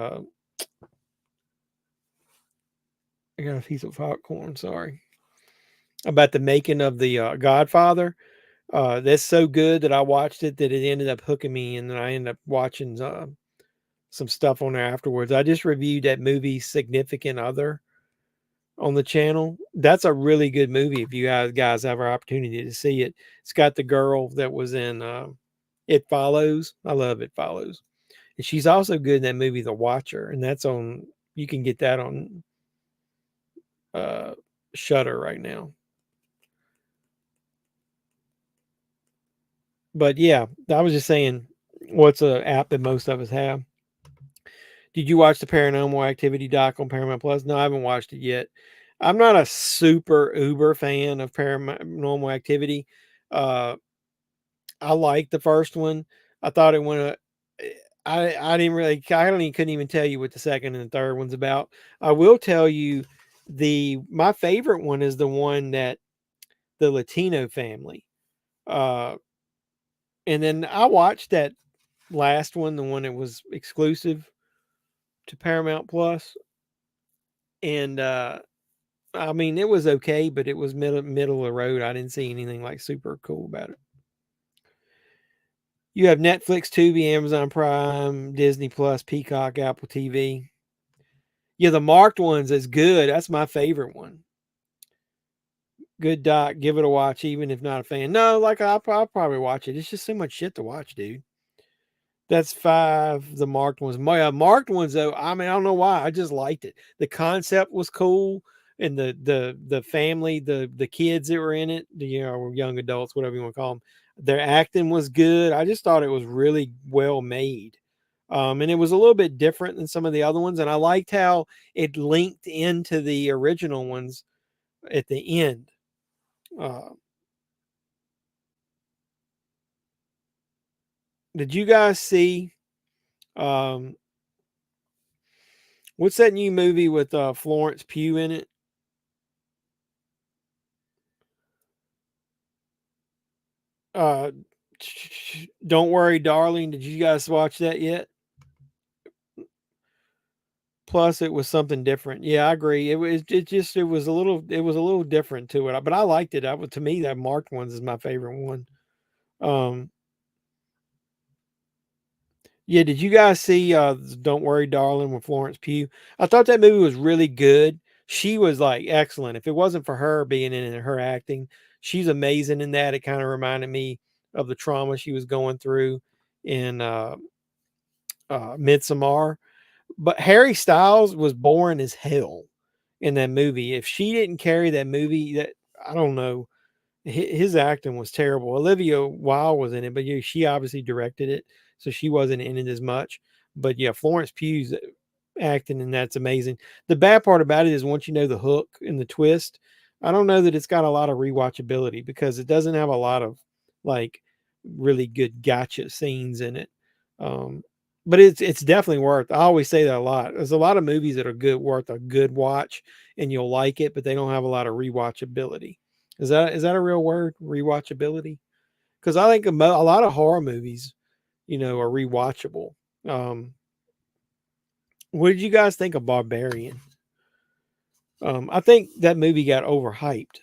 I got a piece of popcorn. Sorry. About the making of the Godfather. That's so good that I watched it that it ended up hooking me, and then I ended up watching some stuff on there afterwards. I just reviewed that movie Significant Other on the channel. That's a really good movie if you guys have our opportunity to see it. It's got the girl that was in It Follows. I love It Follows. And she's also good in that movie The Watcher, and that's on, you can get that on uh Shudder right now. But yeah, I was just saying, what's an app that most of us have? Did you watch the Paranormal Activity doc on Paramount Plus? No, I haven't watched it yet. I'm not a super uber fan of Paranormal Activity. Uh, I liked the first one. I thought it went. I didn't really. I don't even couldn't even tell you what the second and the third one's about. I will tell you my favorite one is the one that the Latino family. Uh, and then I watched that last one, the one that was exclusive to Paramount Plus, and I mean it was okay, but it was middle of the road. I didn't see anything like super cool about it. You have Netflix, Tubi, Amazon Prime, Disney Plus, Peacock, Apple TV. Yeah, the marked ones is good. That's my favorite one. Good doc. Give it a watch, even if not a fan. No, like I'll probably watch it. It's just so much shit to watch, dude. That's 5. The marked ones. My marked ones, though. I mean, I don't know why. I just liked it. The concept was cool, and the family, the kids that were in it, the young adults, whatever you want to call them, their acting was good. I just thought it was really well made. And it was a little bit different than some of the other ones. And I liked how it linked into the original ones at the end. Uh, did you guys see um, what's that new movie with Florence Pugh in it? Uh, Don't Worry, Darling. Did you guys watch that yet? Plus, it was something different. Yeah, I agree. It was a little different to it, but I liked it. To me, that marked ones is my favorite one. Um, yeah, did you guys see Don't Worry, Darling with Florence Pugh? I thought that movie was really good. She was like excellent. If it wasn't for her being in it and her acting, she's amazing in that. It kind of reminded me of the trauma she was going through in Midsommar. But Harry Styles was boring as hell in that movie. If she didn't carry that movie, that I don't know, his acting was terrible. Olivia Wilde was in it, but yeah, she obviously directed it, so she wasn't in it as much. But yeah, Florence Pugh's acting, and that's amazing. The bad part about it is once you know the hook and the twist, I don't know that it's got a lot of rewatchability because it doesn't have a lot of like really good gotcha scenes in it. Um, but it's definitely worth. I always say that a lot. There's a lot of movies that are good, worth a good watch, and you'll like it, but they don't have a lot of rewatchability. Is that a real word? Rewatchability? Because I think a lot of horror movies, are rewatchable. Um, what did you guys think of Barbarian? I think that movie got overhyped.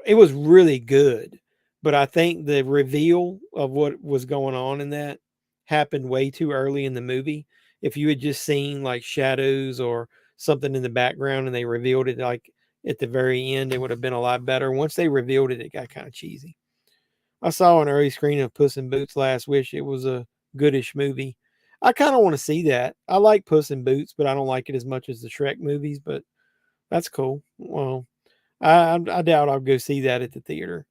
It was really good, but I think the reveal of what was going on in that happened way too early in the movie. If you had just seen like shadows or something in the background and they revealed it like at the very end, it would have been a lot better. Once they revealed it, it got kind of cheesy. I saw an early screening of Puss in Boots last. Wish it was a goodish movie. I kind of want to see that. I like Puss in Boots, but I don't like it as much as the Shrek movies. But that's cool. Well, I doubt I'll go see that at the theater.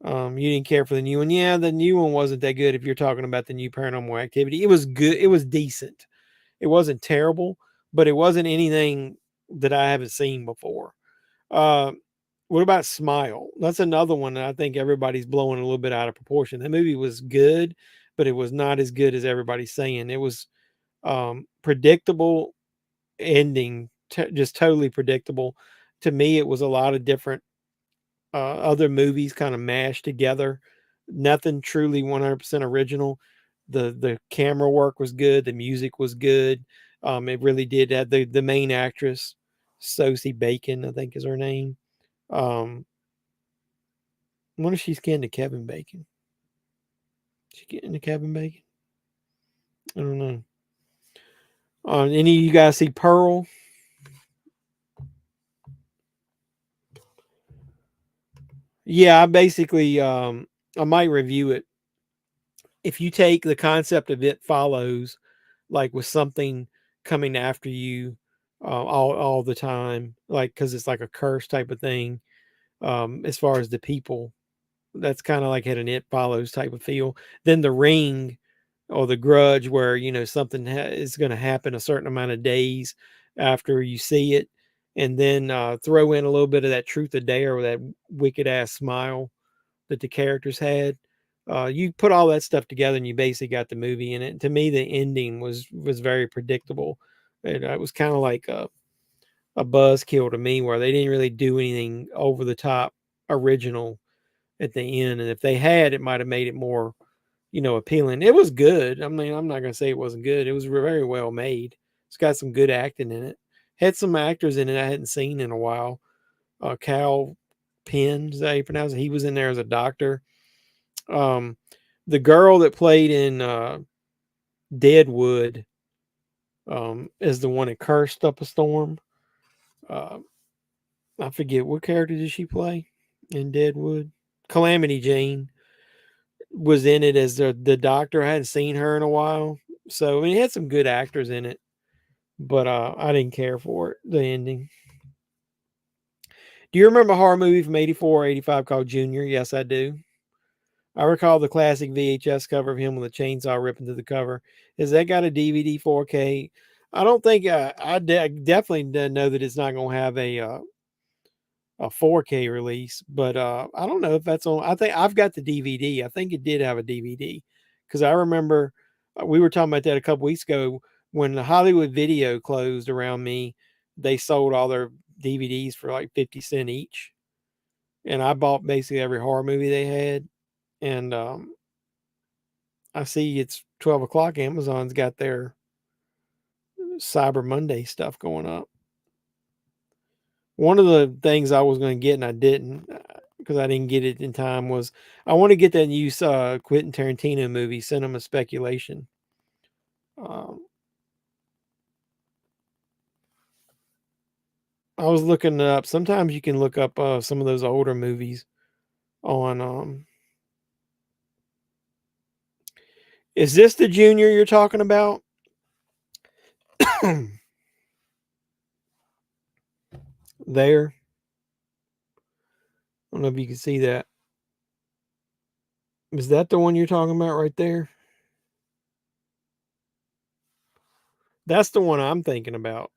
You didn't care for the new one. Yeah, the new one wasn't that good. If you're talking about the new Paranormal Activity, it was good. It was decent. It wasn't terrible, but it wasn't anything that I haven't seen before. Uh, what about Smile? That's another one that I think everybody's blowing a little bit out of proportion. That movie was good, but it was not as good as everybody's saying. It was predictable ending, just totally predictable. To me, it was a lot of different other movies kind of mashed together. Nothing truly 100% original. The camera work was good. The music was good. It really did have the main actress, Sosie Bacon, I think is her name. I wonder if she's getting to Kevin Bacon. She getting to Kevin Bacon? I don't know. Any of you guys see Pearl? Yeah, I basically I might review it. If you take the concept of It Follows, like with something coming after you all the time, like because it's like a curse type of thing. As far as the people, that's kind of like had an It Follows type of feel. Then The Ring or The Grudge, where something is going to happen a certain amount of days after you see it, and then throw in a little bit of that Truth or Dare or that wicked ass smile that the characters had. You put all that stuff together, and you basically got the movie. And to me, the ending was very predictable. It was kind of like a buzzkill to me, where they didn't really do anything over the top original at the end. And if they had, it might have made it more appealing. It was good. I mean, I'm not gonna say it wasn't good. It was very well made. It's got some good acting in it. Had some actors in it I hadn't seen in a while. Cal Penn, is that how you pronounce it? He was in there as a doctor. Um, the girl that played in Deadwood is the one that cursed up a storm. Uh, I forget what character did she play in Deadwood. Calamity Jane was in it as the doctor. I hadn't seen her in a while, so I mean, it had some good actors in it, but I didn't care for it. The ending. Do you remember a horror movie from 84 or 85 called Junior? Yes, I do. I recall the classic VHS cover of him with a chainsaw ripping through the cover. Is that got a DVD 4K? I don't think definitely know that it's not going to have a 4K release, but I don't know if that's on. I think I've got the DVD. I think it did have a DVD because I remember we were talking about that a couple weeks ago when the Hollywood Video closed around me. They sold all their DVDs for like 50 cents each, and I bought basically every horror movie they had. And I see it's 12 o'clock. Amazon's got their Cyber Monday stuff going up. One of the things I was going to get and I didn't because I didn't get it in time was I want to get that new Quentin Tarantino movie, Cinema Speculation. I was looking it up. Sometimes you can look up some of those older movies on. Is this the Junior you're talking about? There. I don't know if you can see that. Is that the one you're talking about right there? That's the one I'm thinking about.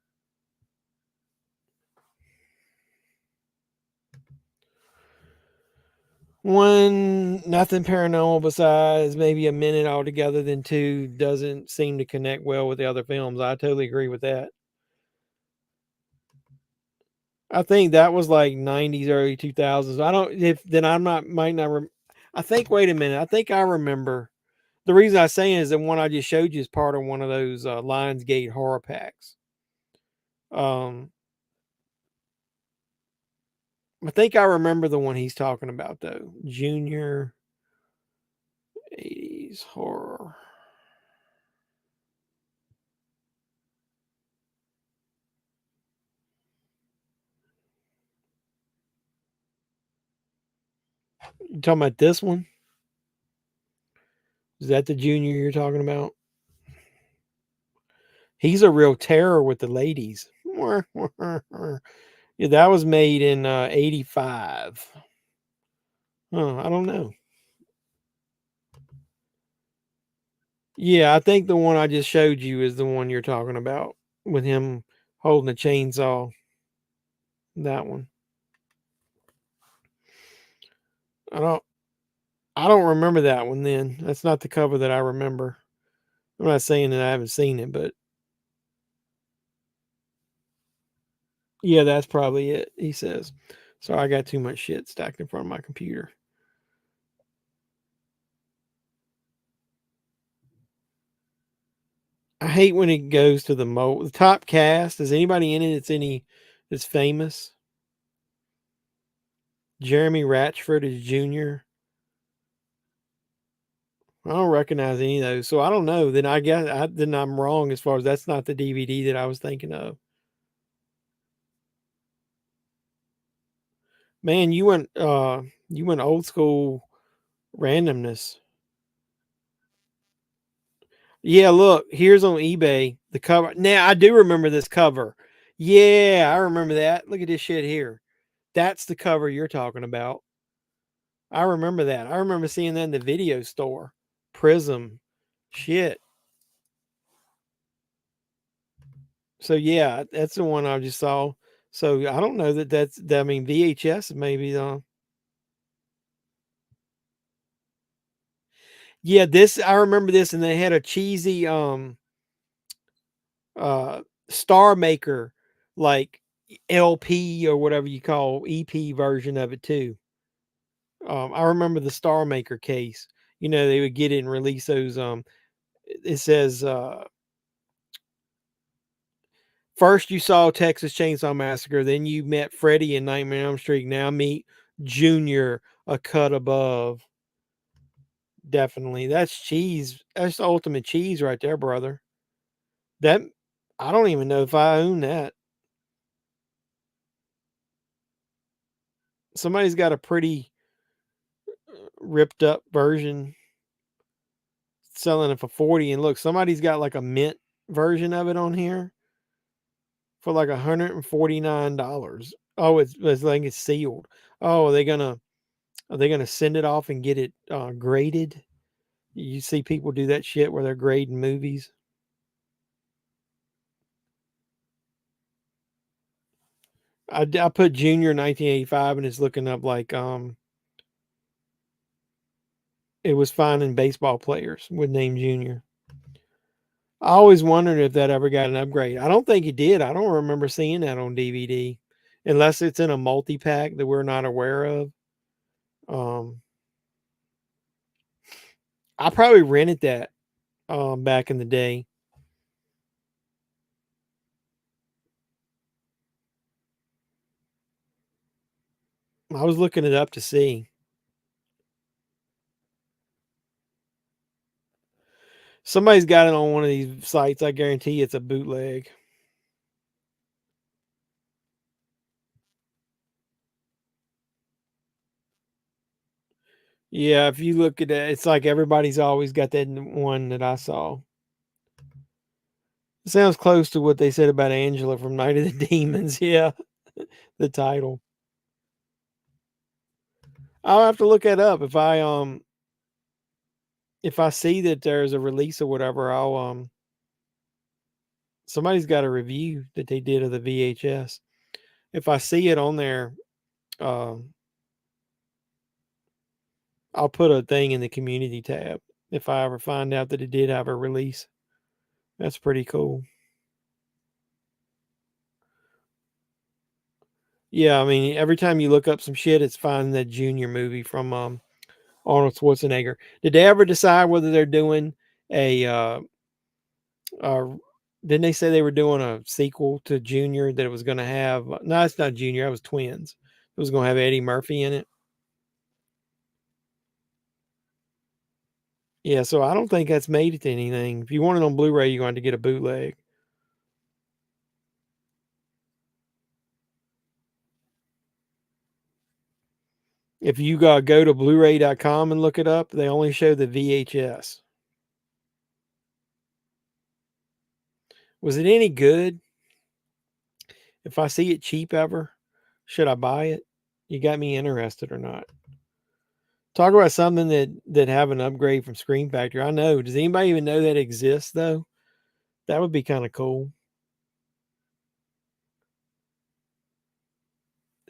One, nothing paranormal besides maybe a minute altogether, then two, doesn't seem to connect well with the other films. I totally agree with that. I think that was like 90s, early 2000s. I don't, if then I'm not, might not, I think, wait a minute. I think I remember. The reason I say is the one I just showed you is part of one of those Lionsgate horror packs. I think I remember the one he's talking about though. Junior 80s horror. You talking about this one? Is that the Junior you're talking about? He's a real terror with the ladies. Yeah, that was made in 85. I don't know. Yeah, I think the one I just showed you is the one you're talking about with him holding a chainsaw. That one. I don't I don't remember that one then. That's not the cover that I remember. I'm not saying that I haven't seen it, but yeah, that's probably it, he says. So I got too much shit stacked in front of my computer. I hate when it goes to the top cast. Is anybody in it that's famous? Jeremy Ratchford is Junior. I don't recognize any of those, so I don't know. Then I guess then I'm wrong as far as that's not the DVD that I was thinking of. Man, you went old school randomness. Yeah, look, here's on eBay the cover. Now I do remember this cover. Yeah, I remember that. Look at this shit here. That's the cover you're talking about. I remember that. I remember seeing that in the video store. Prism. Shit. So yeah, that's the one I just saw. So I don't know I mean VHS maybe yeah, this I remember this and they had a cheesy Star Maker like LP or whatever you call EP version of it too. I remember the Star Maker case. You know, they would get it and release those it says first you saw Texas Chainsaw Massacre, then you met Freddy in Nightmare on Elm Street. Now meet Junior a cut above. Definitely. That's cheese. That's the ultimate cheese right there, brother. That I don't even know if I own that. Somebody's got a pretty ripped up version selling it for 40 and look, somebody's got like a mint version of it on here for like $149. Oh, it's like it's sealed. Oh, are they gonna Are they going to send it off and get it graded? You see people do that shit where they're grading movies. I put Junior 1985 and it's looking up like it was finding baseball players with name Junior. I always wondered if that ever got an upgrade. I don't think it did. I don't remember seeing that on DVD unless it's in a multi-pack that we're not aware of. Um, I probably rented that back in the day. I was looking it up to see. Somebody's got it on one of these sites. I guarantee it's a bootleg. Yeah, if you look at it, it's like everybody's always got that one that I saw. It sounds close to what they said about Angela from Night of the Demons. Yeah, the title. I'll have to look that up. If I see that there's a release or whatever, I'll somebody's got a review that they did of the VHS. If I see it on there, um, I'll put a thing in the community tab if I ever find out that it did have a release. That's pretty cool. Yeah, I mean, every time you look up some shit, it's finding that Junior movie from Arnold Schwarzenegger. Did they ever decide whether they're doing a? Didn't they say they were doing a sequel to Junior that it was going to have? No, it's not Junior. It was twins. It was going to have Eddie Murphy in it. Yeah, so I don't think that's made it to anything. If you want it on Blu-ray, you're going to get a bootleg. If you go to Blu-ray.com and look it up, they only show the VHS. Was it any good? If I see it cheap ever, should I buy it? You got me interested or not? Talk about something that have an upgrade from Screen Factory. I know. Does anybody even know that exists though? That would be kind of cool.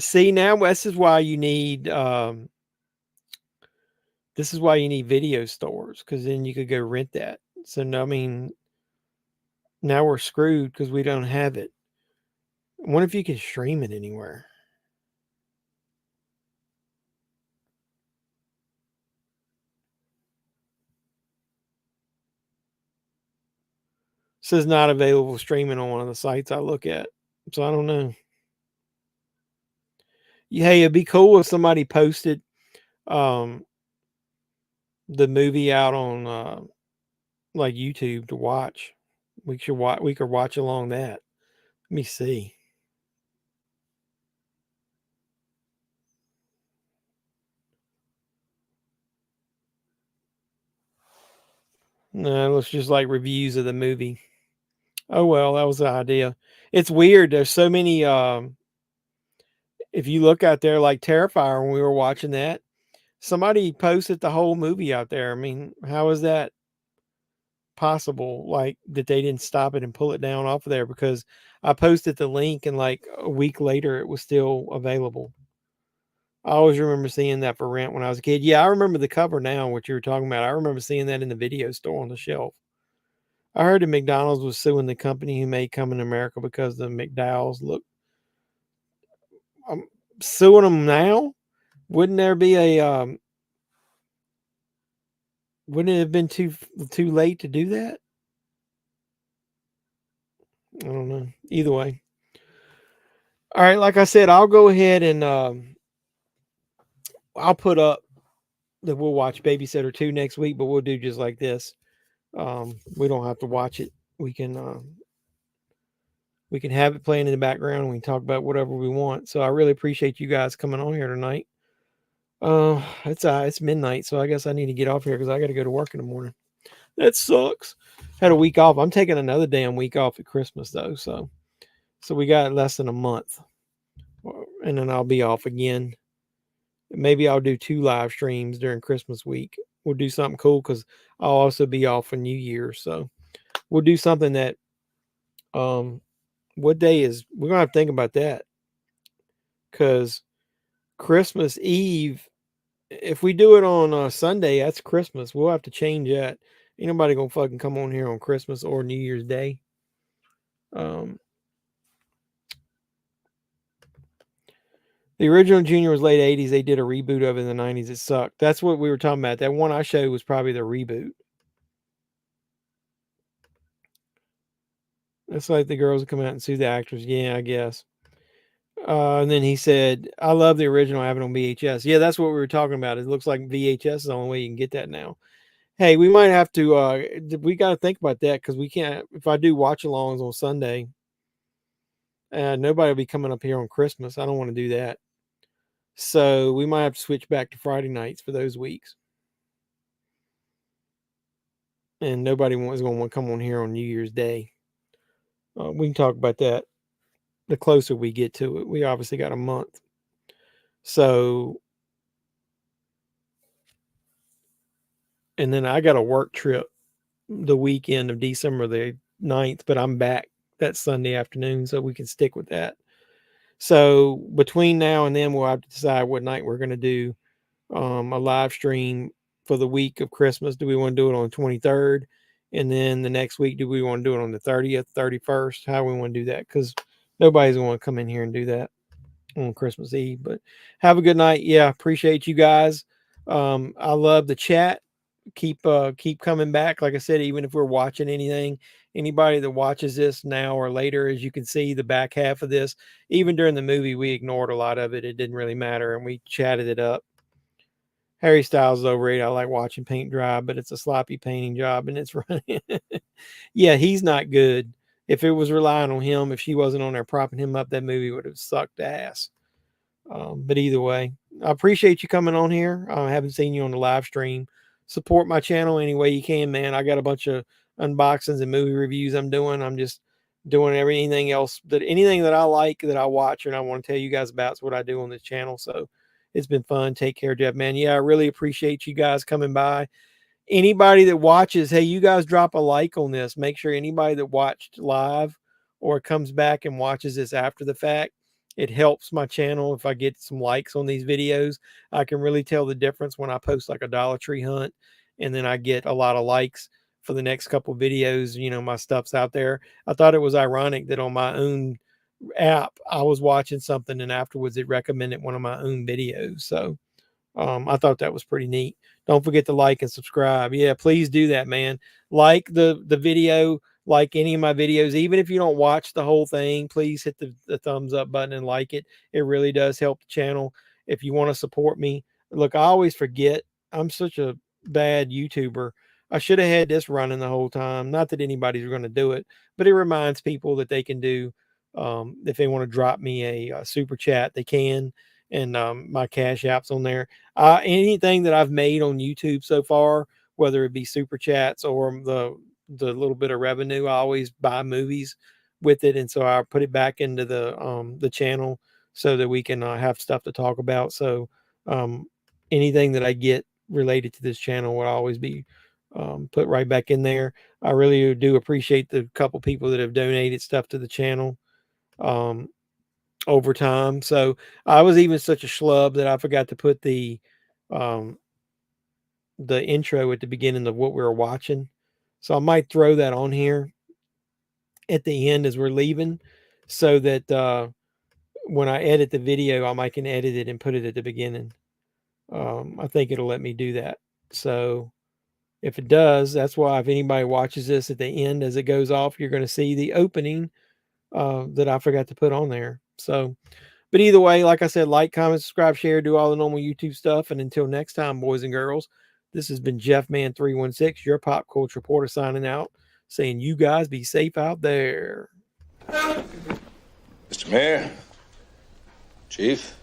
See, now this is why you need video stores, because then you could go rent that. So no, I mean, now we're screwed because we don't have it. I wonder if you can stream it anywhere. It says not available streaming on one of the sites I look at. So I don't know. Hey, it'd be cool if somebody posted um the movie out on like YouTube to watch. We could watch along that. Let me see. No, it's just like reviews of the movie. Oh well, that was the idea. It's weird. There's so many if you look out there like Terrifier when we were watching that, somebody posted the whole movie out there. I mean, how is that possible? Like that they didn't stop it and pull it down off of there, because I posted the link and like a week later it was still available. I always remember seeing that for rent when I was a kid. Yeah, I remember the cover now, what you were talking about. I remember seeing that in the video store on the shelf. I heard that McDonald's was suing the company who made Coming to America because the McDowell's look. I'm suing them now. Wouldn't there be a? Wouldn't it have been too late to do that? I don't know. Either way. All right, like I said, I'll go ahead and I'll put up that we'll watch Babysitter 2 next week, but we'll do just like this. We don't have to watch it. We can have it playing in the background and we can talk about whatever we want. So I really appreciate you guys coming on here tonight. It's midnight, so I guess I need to get off here because I got to go to work in the morning. That sucks. Had a week off. I'm taking another damn week off at Christmas though, so we got less than a month, and then I'll be off again Maybe I'll do 2 live streams during Christmas week. We'll do something cool because I'll also be off for New Year's. So we'll do something that, what day is, we're going to have to think about that, because Christmas Eve, if we do it on Sunday, that's Christmas. We'll have to change that. Ain't nobody going to fucking come on here on Christmas or New Year's Day. The original Junior was late 80s. They did a reboot of it in the 90s. It sucked. That's what we were talking about. That one I showed was probably the reboot. It's like the girls would come out and sue the actors. Yeah, I guess. And then he said, I love the original. I have it on VHS. Yeah, that's what we were talking about. It looks like VHS is the only way you can get that now. Hey, we might have to, we got to think about that, because we can't, if I do watch alongs on Sunday, nobody will be coming up here on Christmas. I don't want to do that. So we might have to switch back to Friday nights for those weeks. And nobody was going to want to come on here on New Year's Day. We can talk about that the closer we get to it. We obviously got a month. So, and then I got a work trip the weekend of December the 9th, but I'm back that Sunday afternoon, so we can stick with that. So between now and then, we'll have to decide what night we're going to do a live stream for the week of Christmas. Do we want to do it on the 23rd? And then the next week, do we want to do it on the 30th, 31st? How we want to do that? Because nobody's going to come in here and do that on Christmas Eve. But have a good night. Yeah, appreciate you guys. I love the chat. Keep coming back. Like I said, even if we're watching anything, anybody that watches this now or later, as you can see the back half of this, even during the movie, we ignored a lot of it. It didn't really matter, and we chatted it up. Harry Styles is overrated. I like watching paint dry, but it's a sloppy painting job, and it's running. Yeah, he's not good. If it was relying on him, if she wasn't on there propping him up, that movie would have sucked ass. But either way, I appreciate you coming on here. I haven't seen you on the live stream. Support my channel any way you can, man. I got a bunch of unboxings and movie reviews I'm doing. I'm just doing anything else, anything that I like, that I watch, and I want to tell you guys about is what I do on this channel. So it's been fun. Take care, Jeff, man. Yeah, I really appreciate you guys coming by. Anybody that watches, hey, you guys drop a like on this. Make sure anybody that watched live or comes back and watches this after the fact, it helps my channel. If I get some likes on these videos, I can really tell the difference when I post like a Dollar Tree hunt and then I get a lot of likes for the next couple of videos. You know, my stuff's out there. I thought it was ironic that on my own app, I was watching something and afterwards it recommended one of my own videos. So I thought that was pretty neat. Don't forget to like and subscribe. Yeah, please do that, man. Like the video, like any of my videos. Even if you don't watch the whole thing, please hit the thumbs up button and like it. It really does help the channel. If you want to support me, look, I always forget. I'm such a bad YouTuber. I should have had this running the whole time. Not that anybody's going to do it, but it reminds people that they can do, if they want to drop me a super chat, they can. And my cash apps on there. Anything that I've made on YouTube so far, whether it be super chats or the little bit of revenue, I always buy movies with it, and so I put it back into the channel so that we can have stuff to talk about. So anything that I get related to this channel will always be put right back in there. I really do appreciate the couple people that have donated stuff to the channel over time. So I was even such a schlub that I forgot to put the intro at the beginning of what we were watching. So I might throw that on here at the end as we're leaving, so that when I edit the video, I can edit it and put it at the beginning. I think it'll let me do that. So if it does, that's why if anybody watches this at the end as it goes off, you're going to see the opening that I forgot to put on there. So, but either way, like I said, like, comment, subscribe, share, do all the normal YouTube stuff. And until next time, boys and girls, this has been JEFFMAN316, your pop culture reporter, signing out, saying you guys be safe out there. Mr. Mayor, Chief,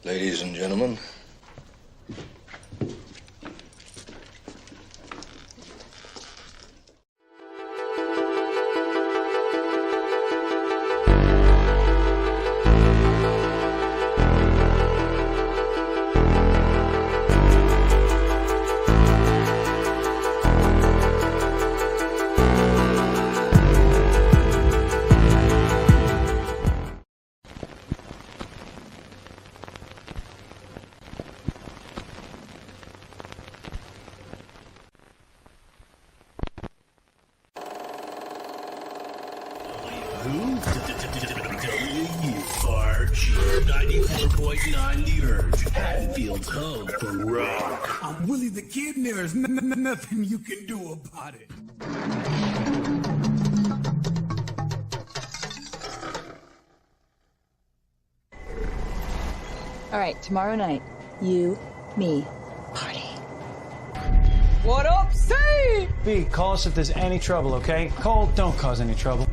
ladies and gentlemen. WRG 94.9 The Urge, Hatfield's home for rock. I'm Willie the Kid, and there's nothing you can do about it. All right, tomorrow night, you, me, party. What up, C? B, call us if there's any trouble, okay? Cole, don't cause any trouble.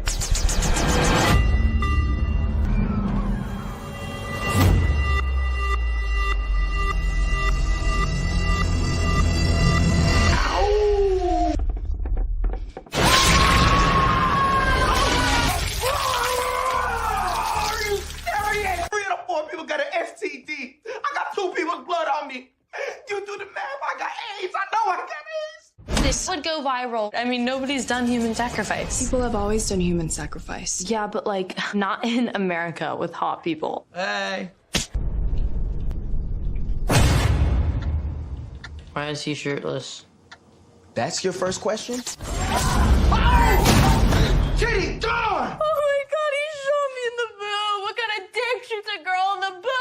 This would go viral. I mean, nobody's done human sacrifice. People have always done human sacrifice. Yeah, but like, not in America with hot people. Hey. Why is he shirtless? That's your first question? Kitty, Thorne! Oh my god, he shot me in the boob! What kind of dick shoots a girl in the boob?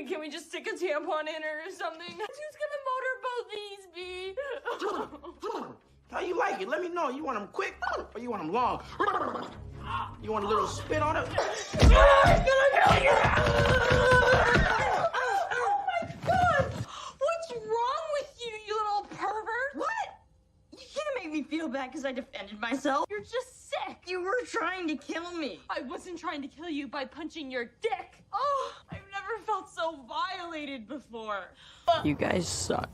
Can we just stick a tampon in her or something? Who's gonna motorboat these, B? How you like it? Let me know. You want them quick or you want them long? You want a little spit on it? It's gonna kill you! Oh my god! What's wrong with you, you little pervert? What? You can't make me feel bad because I defended myself. You're just sick. You were trying to kill me. I wasn't trying to kill you by punching your dick. Oh, I've never felt so violated before. You guys suck.